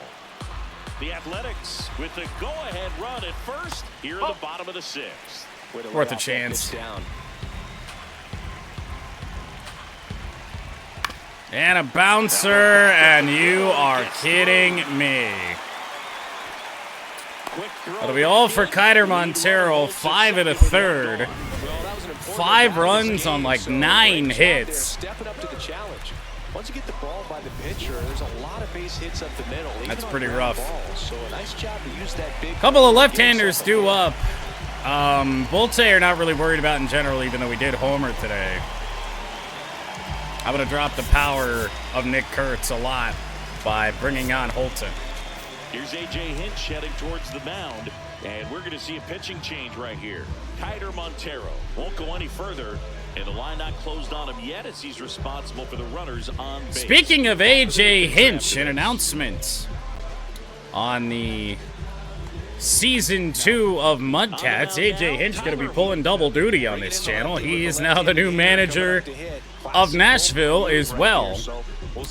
The Athletics with the go-ahead run at first here in the bottom of the 6th. Worth a chance. And a bouncer, and you are kidding me. That'll be all for Kiter Montero, 5 in the 3rd. 5 runs on like 9 hits. Stepping up to the challenge. Once you get the ball by the pitcher, there's a lot of base hits up the middle. That's pretty rough. So a nice job to use that big. Couple of left-handers due up. Bolte are not really worried about in general, even though we did homer today. I'm going to drop the power of Nick Kurtz a lot by bringing on Holton. Here's A.J. Hinch heading towards the mound, and we're going to see a pitching change right here. Kiter Montero won't go any further, and the line not closed on him yet as he's responsible for the runners on base. Speaking of A.J. Hinch, an announcement on the Season 2 of Mudcats. A.J. Hinch going to be pulling double duty on this channel. He is now the new manager of Nashville as well.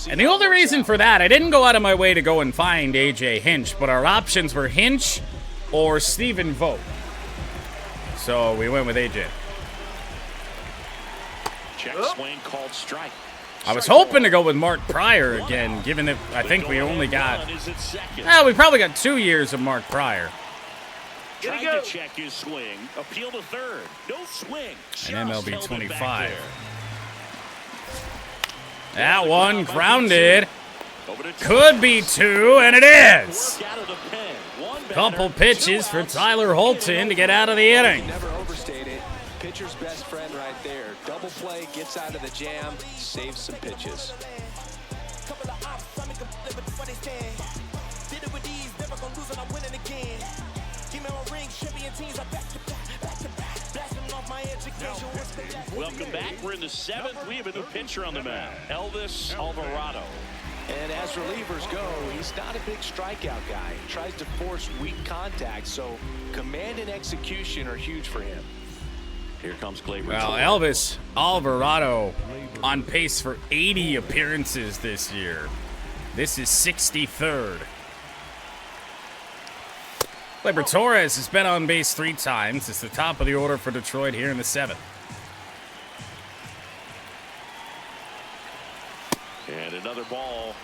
And the only reason for that, I didn't go out of my way to go and find A.J. Hinch, but our options were Hinch or Stephen Vogt. So we went with A.J. Check swing called strike. I was hoping to go with Mark Pryor again, given that I think we only got... we probably got 2 years of Mark Pryor. Trying to check his swing. Appeal to third. No swing. And MLB 25. That one grounded. Could be 2, and it is. Couple pitches for Tyler Holton to get out of the inning. Never overstate it. Pitcher's best friend right there. Double play, gets out of the jam, saves some pitches. Welcome back. We're in the 7th. We have a new pitcher on the mound, Elvis Alvarado. And as relievers go, he's not a big strikeout guy. He tries to force weak contact, so command and execution are huge for him. Here comes Gleyber. Well, Elvis Alvarado on pace for 80 appearances this year. This is 63rd. Gleyber Torres has been on base 3 times. It's the top of the order for Detroit here in the 7th. And another ball.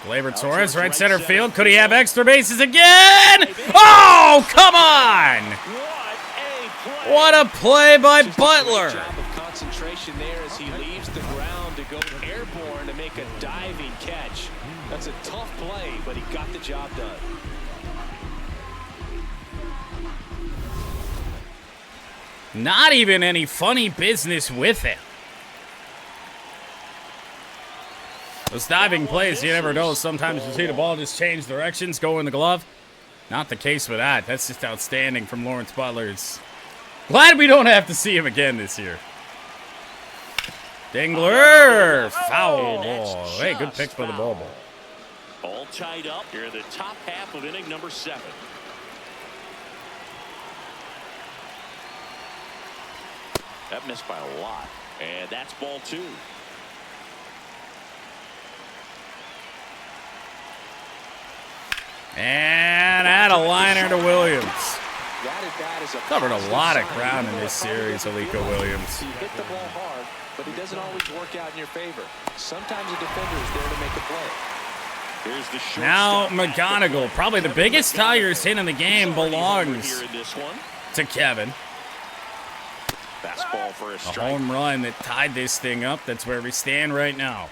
Gleyber Torres, right center field. Could he have extra bases again? Oh, come on! What a play by Butler. Job of concentration there as he leaves the ground to go airborne to make a diving catch. That's a tough play, but he got the job done. Not even any funny business with it. Those diving plays, you never know. Sometimes you see the ball just change directions, go in the glove. Not the case with that. That's just outstanding from Lawrence Butler. Glad we don't have to see him again this year. Dingler, foul ball. Hey, good pick for the ball. All tied up here in the top half of inning number 7. That missed by a lot. And that's ball 2. And add a liner to Williams. Covered a lot of ground in this series, Alika Williams. He hit the ball hard, but he doesn't always work out in your favor. Sometimes a defender is there to make a play. Here's the now McGonigal, probably the biggest Tigers hit in the game, belongs to Kevin. Fastball for a strike. A home run that tied this thing up. That's where we stand right now.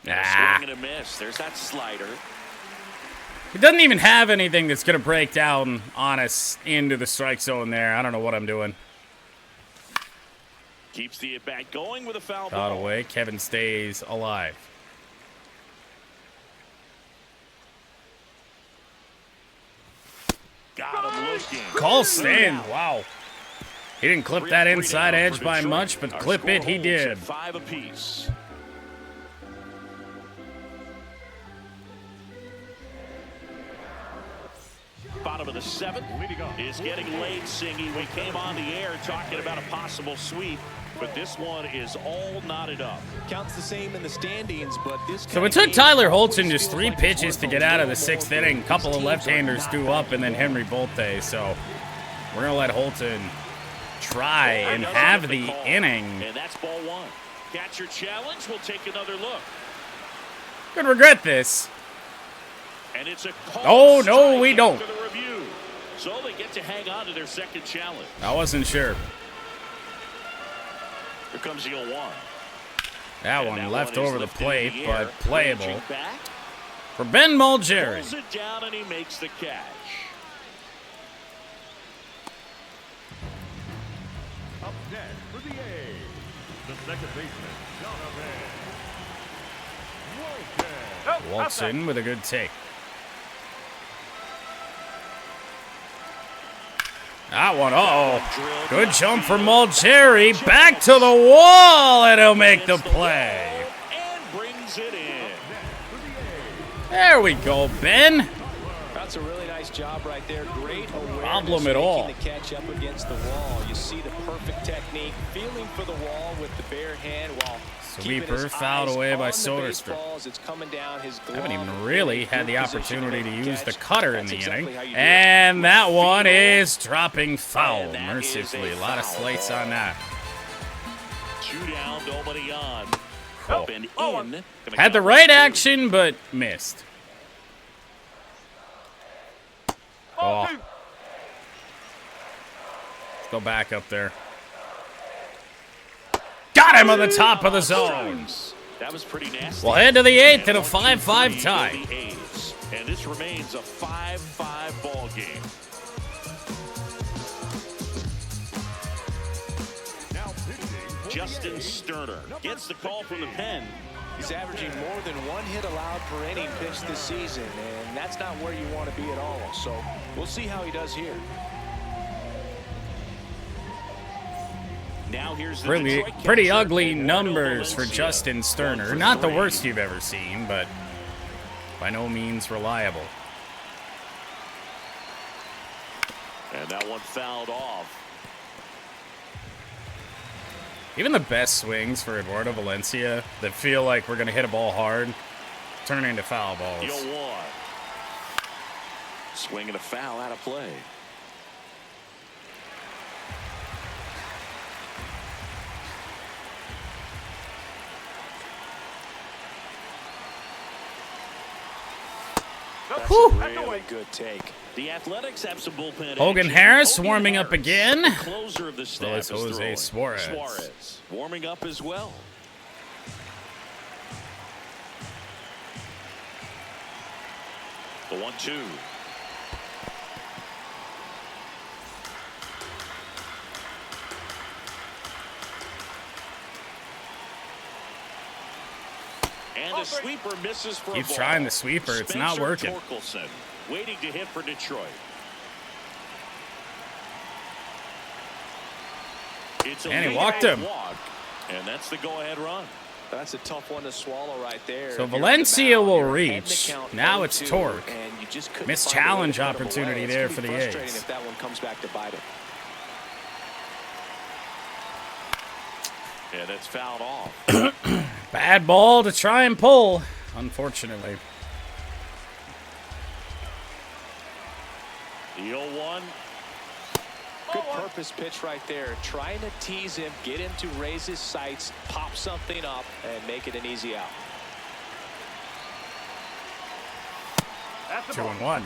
Ah. Swing and a miss. There's that slider. He doesn't even have anything that's going to break down on us into the strike zone there. I don't know what I'm doing. Keeps the at-bat going with a foul Out ball. away. Kevin stays alive. Got him looking. Call stand. Wow. He didn't clip that inside edge by much, but clip it he did. 5 apiece. Bottom of the 7th is getting late, Singy. We came on the air talking about a possible sweep, but this one is all knotted up. Counts the same in the standings, but this. So it took Tyler Holton just 3 pitches to get out of the 6th inning. A couple of left-handers due up, and then Henry Bolte. So we're going to let Holton try and have the inning. And that's ball 1. Catcher challenge. We'll take another look. Could regret this. And it's a call. Oh, no, we don't. The review. So they get to hang on to their second challenge. I wasn't sure. Here comes the 0-1. That And one that left one is over the lifted in plate, the air. but playable. Reaching back, For Ben Mulgeri. pulls it down, and he makes the catch. Up next for the A's, the second baseman, Donovan Wilson. Walks in with a good take. That one, uh-oh. Good jump from Mulgeri. Back to the wall, and he'll make the play. And brings it in. There we go, Ben. That's a really nice job right there. Great awareness. Problem at all. Making the catch up against the wall. You see the perfect technique, feeling for the wall with the bare hand while Sweeper fouled away by Soderstrom. It's coming down his glove. Haven't even really had the opportunity to use the catch. cutter in That's the exactly inning. how you do it. And that one is dropping foul, And that is mercifully. a A lot of foul slates ball. on that. 2 down, nobody on. Oh. Up and in. Gonna Had the go right for 2. action, but missed. Oh. Let's go back up there. Got him on the top of the zone. That was pretty nasty. We'll head to the 8th in a And 5-5 tie. the A's. And this remains a 5-5 ball game. Now pitching. Justin Sterner gets the call from the pen. He's averaging more than 1 hit allowed per inning pitched this season, and that's not where you want to be at all. So we'll see how he does here. Now here's the Really, Detroit pretty catcher, ugly Eduardo numbers for Valencia. Justin 1 Sterner. for Not the 3. worst you've ever seen, but by no means reliable. And that one fouled off. Even the best swings for Eduardo Valencia that feel like we're going to hit a ball hard turn into foul balls. The 0-1. Swing and a foul out of play. That's a really good take. The Athletics have some bullpen Hogan action. Harris Hogan warming up Harris, again. the closer of the staff, it's is Jose throwing. Suarez. Suarez warming up as well. The 1-2. And the sweeper misses for a Keeps ball. trying the sweeper. It's not Spencer working. Torkelson waiting to hit for Detroit. It's a And he lead walked off him. walk, and that's the go-ahead run. That's a tough one to swallow right there. So If you're Valencia on the mound, will you're heading reach. the count Now it's 0-2, Torque. and you just couldn't Missed find a way to challenge put him opportunity away. It's there gonna for be the frustrating A's. if that one comes back to bite him. Yeah, that's fouled off. Bad ball to try and pull, unfortunately. The 0-1. Good purpose pitch right there. Trying to tease him, get him to raise his sights, pop something up, and make it an easy out. 2-1.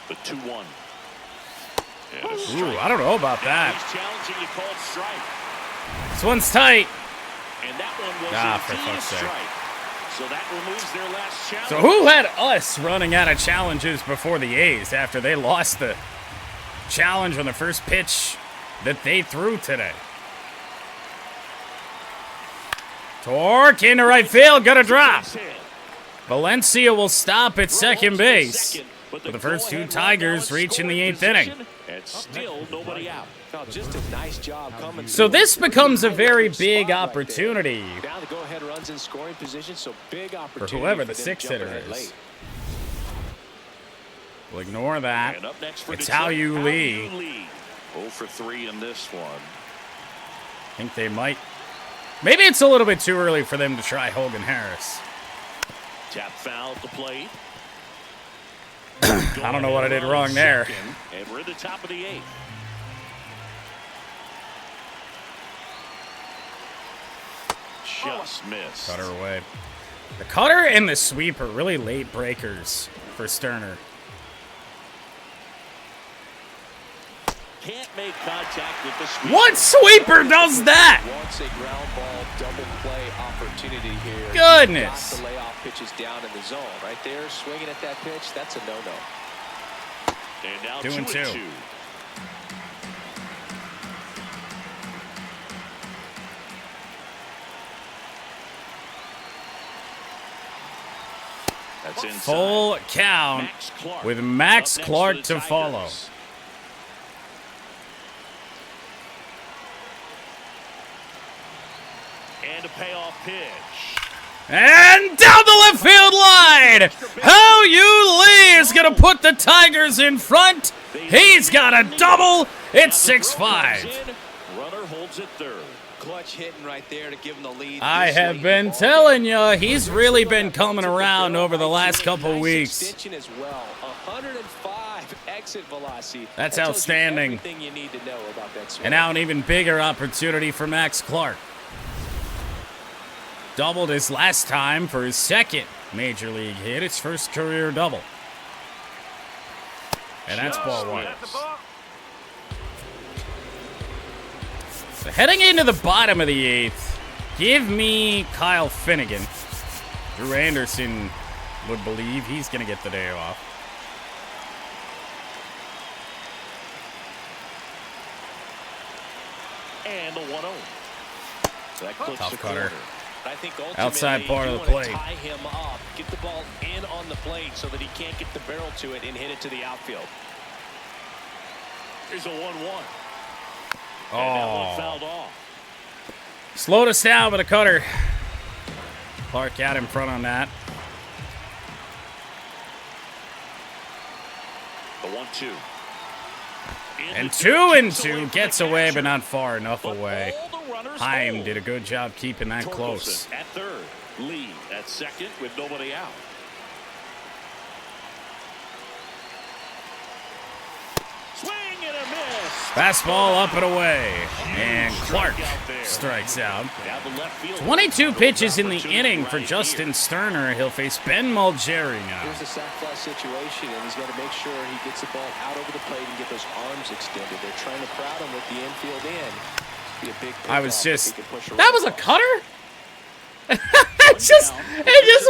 The 2-1. Ooh, I don't know about that. He's challenging the called strike. This one's tight. And that one was for indeed a fuck's sake. strike. So that removes their last challenge. So who had us running out of challenges before the A's after they lost the challenge on the first pitch that they threw today? Torque into right field, gonna drop. Valencia will stop at second base. With the first two Tigers reaching the 8th inning. And still nobody out. No, just a nice job coming. So this becomes a very big opportunity Now the go-ahead runs in scoring position, so big for opportunity whoever the them to sixth jump hitter ahead is. late. We'll ignore that. And up next for It's Detroit, How You Lee. 0 for 3 in this one. I think they might. Maybe it's a little bit too early for them to try Hogan Harris. Tap foul at the plate. I don't know what I did wrong there. And we're at the top of the 8th. Just missed. Cutter away. The cutter and the sweep are really late breakers for Sterner. Can't make contact with the sweep. What sweeper does that? Wants a ground ball double play opportunity here. Goodness. Got the layoff pitches down in the zone. Right there, swinging at that pitch, that's a no-no. And now 2-2. 2-2. That's inside. Full count Max Clark with Max up next Clark for the to follow. Tigers. And a payoff pitch. And down the left field line. How You Lee is going to put the Tigers in front. He's got a double. It's 6-5. Runner holds it third. Clutch hitting right there to give him the lead. I have been telling you, he's really been coming around over the last couple Nice weeks. extension as well. 105 exit velocity. That's That tells you outstanding. everything you need to know about that swing. And now an even bigger opportunity for Max Clark. Doubled his last time for his second major league hit, his first career double. And that's ball one. So heading into the bottom of the 8th, give me Kyle Finnegan. Drew Anderson would believe he's going to get the day off. And a 1-0. So that clips Tough the cutter. corner. I think Outside ultimately part you of the wanna plate. tie him up, get the ball in on the plate so that he can't get the barrel to it and hit it to the outfield. Here's a 1-1. And that one Oh, fouled off. slowed us down with a cutter. Clark out in front on that. The 1-2. And 2-2 gets away, but not far enough away. Heim Heim did a good job keeping that close. At third, Lee at second with nobody out. Swing and a miss. Fastball up and away. And Clark strikes out. Down the left field. 22 pitches in the inning for Justin Sterner. He'll face Ben Mulgeri now. Here's a sac fly situation, and he's got to make sure he gets the ball out over the plate and get those arms extended. They're trying to crowd him with the infield in. Be a big I was pickoff if just... he can push a That run was a off. cutter? It just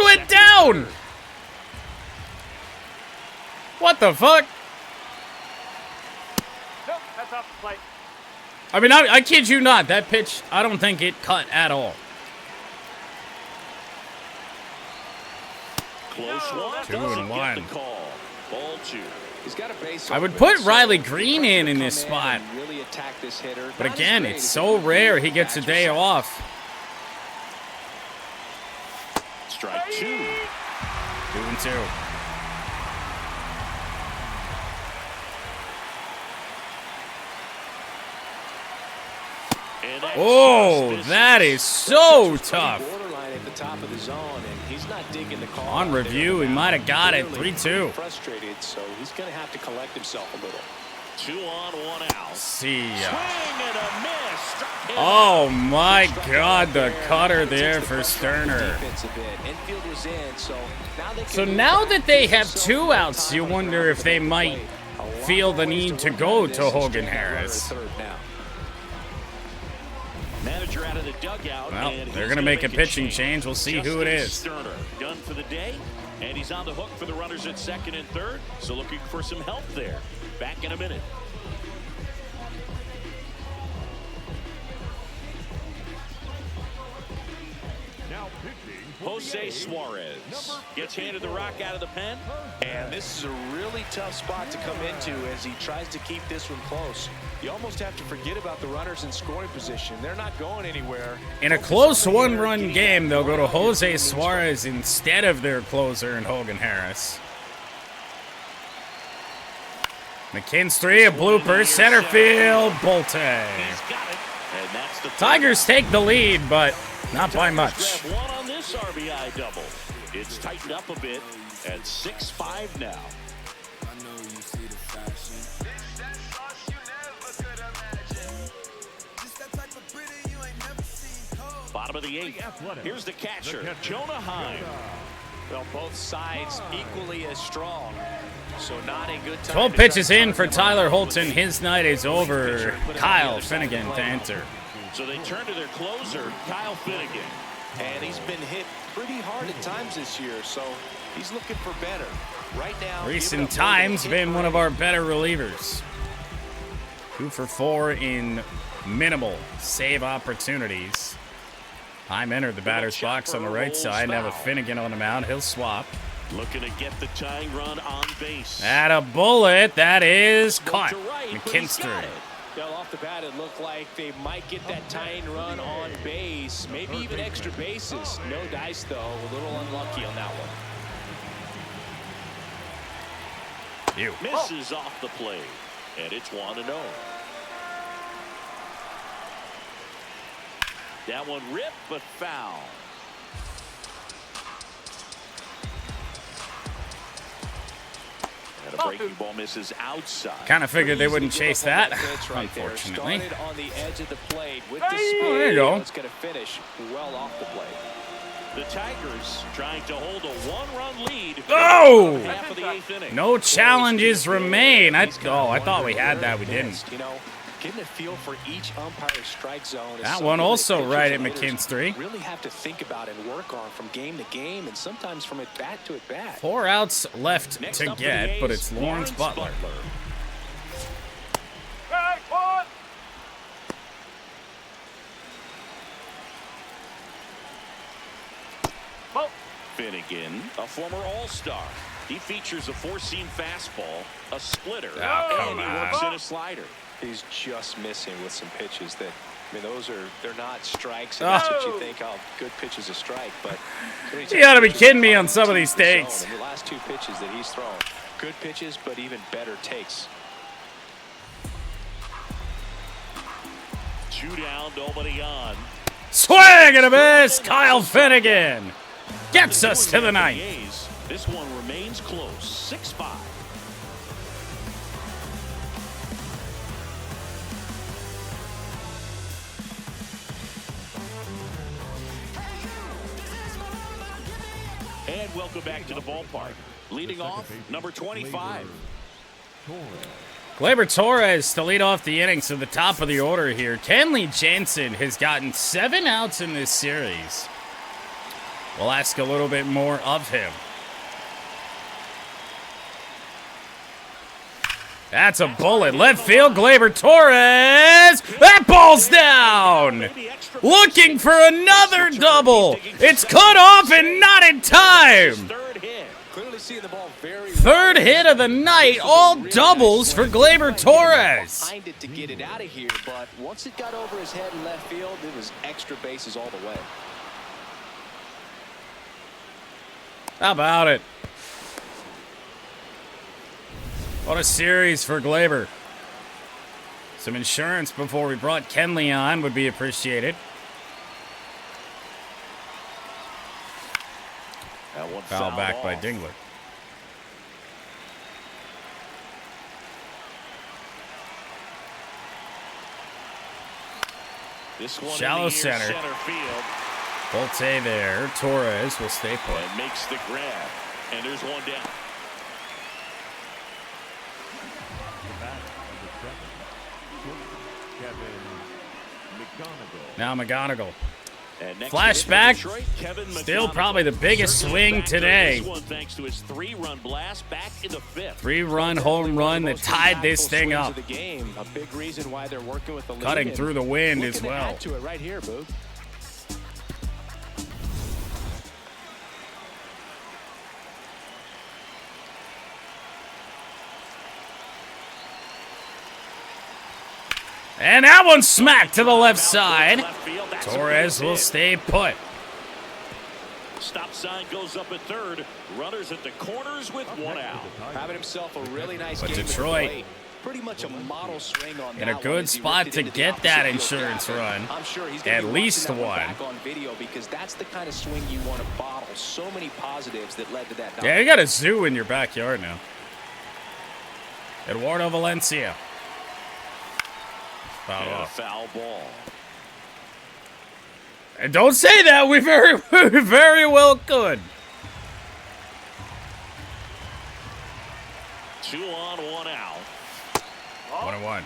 went down. What the fuck? Nope, that's off the plate. I mean, I kid you not. That pitch, I don't think it cut at all. Close one. 2-1. Get the call. Ball 2. He's got a base I would open, put so Riley he's Green trying to in come this spot. and really attack this hitter. But Not as again, great it's as so he would be rare if he gets a bats day were set. off. Strike 2. 2-2. And that Oh, just that misses. is so tough. Borderline at the top of the zone, and he's not digging the call. On out there review, on the he might have mound. got it. Clearly 3-2. Frustrated, so he's going to have to collect himself a little. 2 on, 1 out. See ya. Swing and a miss. Struck him Oh out. my Struck him God, out the cutter there Takes the for pressure off the Sterner. defense a bit. Infield was in, so now they can So move now back that they and give have themselves 2 more outs, time you on the wonder ground if to they make the might play. feel the need to go to Hogan Harris. Manager out of the dugout. Well, and they're he's going to make a pitching change. We'll see who it is. Sterner done for the day, and he's on the hook for the runners at second and third. So looking for some help there. Back in a minute. Now pitching for Jose the Suarez gets handed the rock out of the pen. And this is a really tough spot to come into as he tries to keep this one close. You almost have to forget about the runners in scoring position. They're not going anywhere. In a close one-run game, they'll go to Jose Suarez instead of their closer in Hogan Harris. McKinstry, a blooper, center field, Bolte. He's got it, and that's the Tigers take the lead, but not by Tigers much. grab one on this RBI double. It's tightened up a bit at 6-5 now. Bottom of the eighth. Here's the catcher, Jonah Heim. Well, both sides equally as strong. So not a good time. 12 pitches in for Tyler Holton. His night is over. Kyle Finnegan to enter. So they turn to their closer, Kyle Finnegan. And he's been hit pretty hard at times this year, so he's looking for better. Right now, Recent times been one of our better relievers. 2 for 4 in minimal save opportunities. Heim entered the batter's box on the right side. Now with Finnegan on the mound, he'll swap. Looking to get the tying run on base. At a bullet, that is caught. To right, but he's got McKinstry. it. Well, off the bat, it looked like they might get that tying run on base, maybe even extra bases. No dice, though. A little unlucky on that one. You. Misses off the plate, and it's 1-0. That one ripped, but foul. And a breaking ball misses outside. Kind of figured they wouldn't chase that, Right unfortunately. Started on the edge of the plate with Hey! the speed. Oh, there you go. It's going to finish well off the plate. The Tigers trying to hold a one-run lead. Oh! Half of the eighth inning. No challenges remain. I thought we had that. We didn't. You know, getting a feel for each umpire's strike zone. Is That something one that also pitchers right at and hitters McKinstry. really have to think about and work on from game to game, and sometimes from at bat to at bat. 4 outs left Next to up for the get, but A's, it's Lawrence Butler. Hey, one. Finnegan, a former All-Star. He features a 4-seam fastball, a splitter, Oh, come and he on. works in a slider. He's just missing with some pitches that, I mean, they're not strikes, and that's what you think, oh, good pitch is a strike, but You gotta be kidding me on some of these takes. In the last 2 pitches that he's thrown, good pitches, but even better takes. 2 down, nobody on. Swing and a miss. Kyle Finnegan gets us to the ninth. A's, this one remains close, 6-5. And welcome back to the ballpark. Leading off, number 25. Gleyber Torres to lead off the innings to the top of the order here. Kenley Jansen has gotten 7 outs in this series. We'll ask a little bit more of him. That's a bullet. Left field, Gleyber Torres. That ball's down. Looking for another double. It's cut off and not in time. Third hit. Clearly seeing the ball very Third hit of the night, all doubles for Gleyber Torres. behind it to get it out of here, but once it got over his head in left field, it was extra bases all the way. How about it? What a series for Gleyber. Some insurance before we brought Kenley on would be appreciated. That one Foul back off. by Dingler. This one Shallow in the near center. field, Bolte there. Torres will stay put. and makes the grab. And there's one down. Now McGonigal. And next Flashback. to Detroit, Kevin Still McGonigal. probably the biggest Circling swing back during today. this one, thanks to his 3-run blast back in the 5th. 3-run home run that tied this thing up. The game. A big reason why they're working with the lead Cutting and through the wind as looking to well. add to it right here, Boog. And that one smacked to the left side. Torres will stay put. Stop sign goes up at third. Runners at the corners with 1 out. Having himself a really nice But game. at the Detroit plate. Pretty much a model swing on in a that one good as he spot ripped to it into the get that opposite field insurance gap. run. I'm sure he's gonna At be watching least that one one. back on video because that's the kind of swing you want to bottle. So many positives that led to that. Yeah, you got a zoo in your backyard now. Eduardo Valencia. Foul And a off. foul ball. And don't say that. We very well could. 2 on, 1 out. 1-1.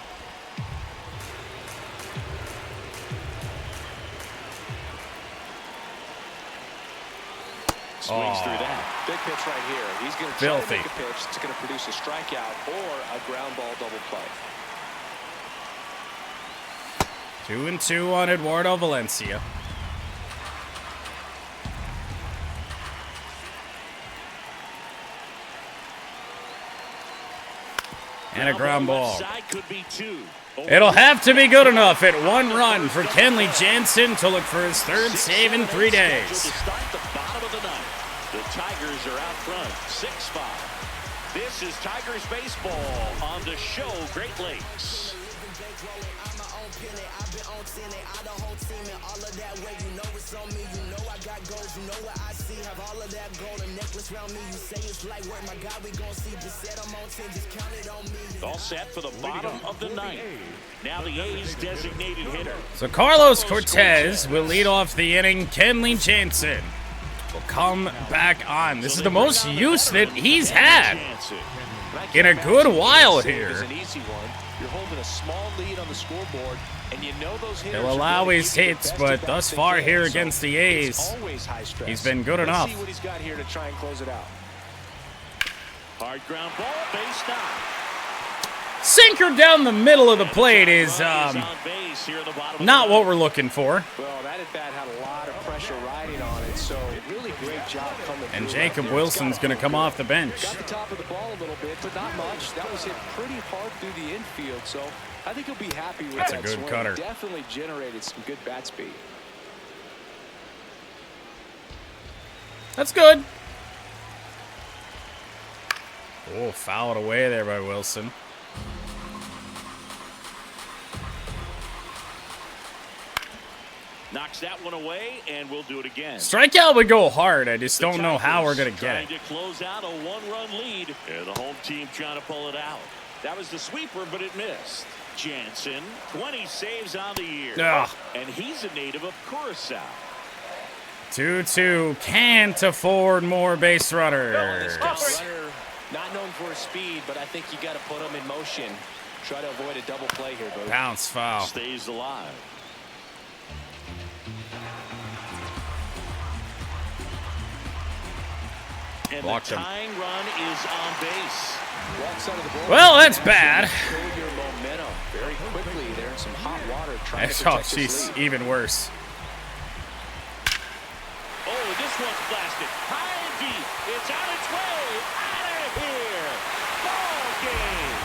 Swings through that. Big pitch right here. He's going to try to make a pitch that's going to produce a strikeout or a ground ball double play. 2-2 on Eduardo Valencia. And a ground ball. Side could be 2. It'll have to be good enough at 1 run for Kenley Jansen to look for his 3rd save in 3 days. To start the bottom of the 9th. The Tigers are out front, 6-5. This is Tigers baseball on the show Great Lakes. All set for the bottom of the 9th. Now the A's designated hitter. So Carlos Cortez will lead off the inning. Kenley Jansen will come back on. This is the most use that he's had in a good while here. It's an easy one. You're holding a small lead on the scoreboard, and you know those hitters He'll are allow gonna his give you the hits, best but at-bats thus they far can. here So against the it's A's, always high stress. he's been good Let's enough. see what he's got here to try and close it out. Hard ground ball, base knock. Sinker down the middle of the plate is On base here in the bottom of not the what 9th. we're looking for. Well, that at-bat had a lot of pressure riding on it, so really great job coming And through Jacob right there. Wilson's going to come off the bench. Got the top of the ball a little bit, but not much. That was hit pretty hard through the infield, so I think he'll be happy with That's a that good swing. cutter. Definitely generated some good bat speed. That's good. Oh, fouled away there by Wilson. Knocks that one away, and we'll do it again. Strikeout would go hard. I just don't know how we're going to get Trying it. to close out a 1-run lead. And the home team trying to pull it out. That was the sweeper, but it missed. Jansen, 20 saves on the year. Ugh. And he's a native of Curacao. 2-2. Can't afford more base runners. Runner, not known for his speed, but I think you got to put him in motion. Try to avoid a double play here, Bo. Bounce foul. Stays alive. And Blocked the him. tying run is on base. Walks out of the ball. Well, that's bad. Show your momentum very quickly. They're in some hot water trying to Oh, protect this jeez, lead. even worse. Oh, this one's blasted. High and deep. It's on its way. Out of here. Ball game.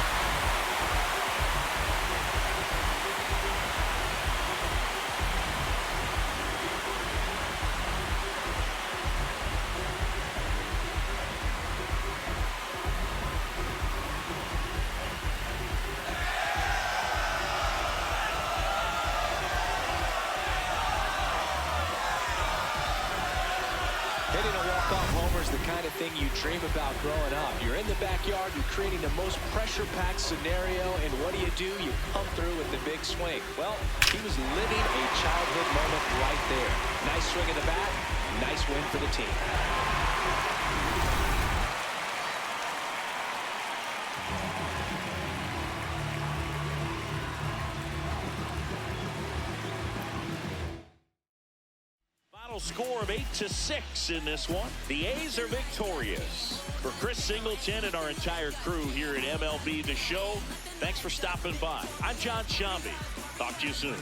Hitting a walk-off homer is the kind of thing you dream about growing up. You're in the backyard, you're creating the most pressure-packed scenario, and what do? You come through with the big swing. Well, he was living a childhood moment right there. Nice swing of the bat, nice win for the team. final score of 8-6 in this one. The A's are victorious. For Chris Singleton and our entire crew here at MLB The Show, thanks for stopping by. I'm John Shambi. Talk to you soon.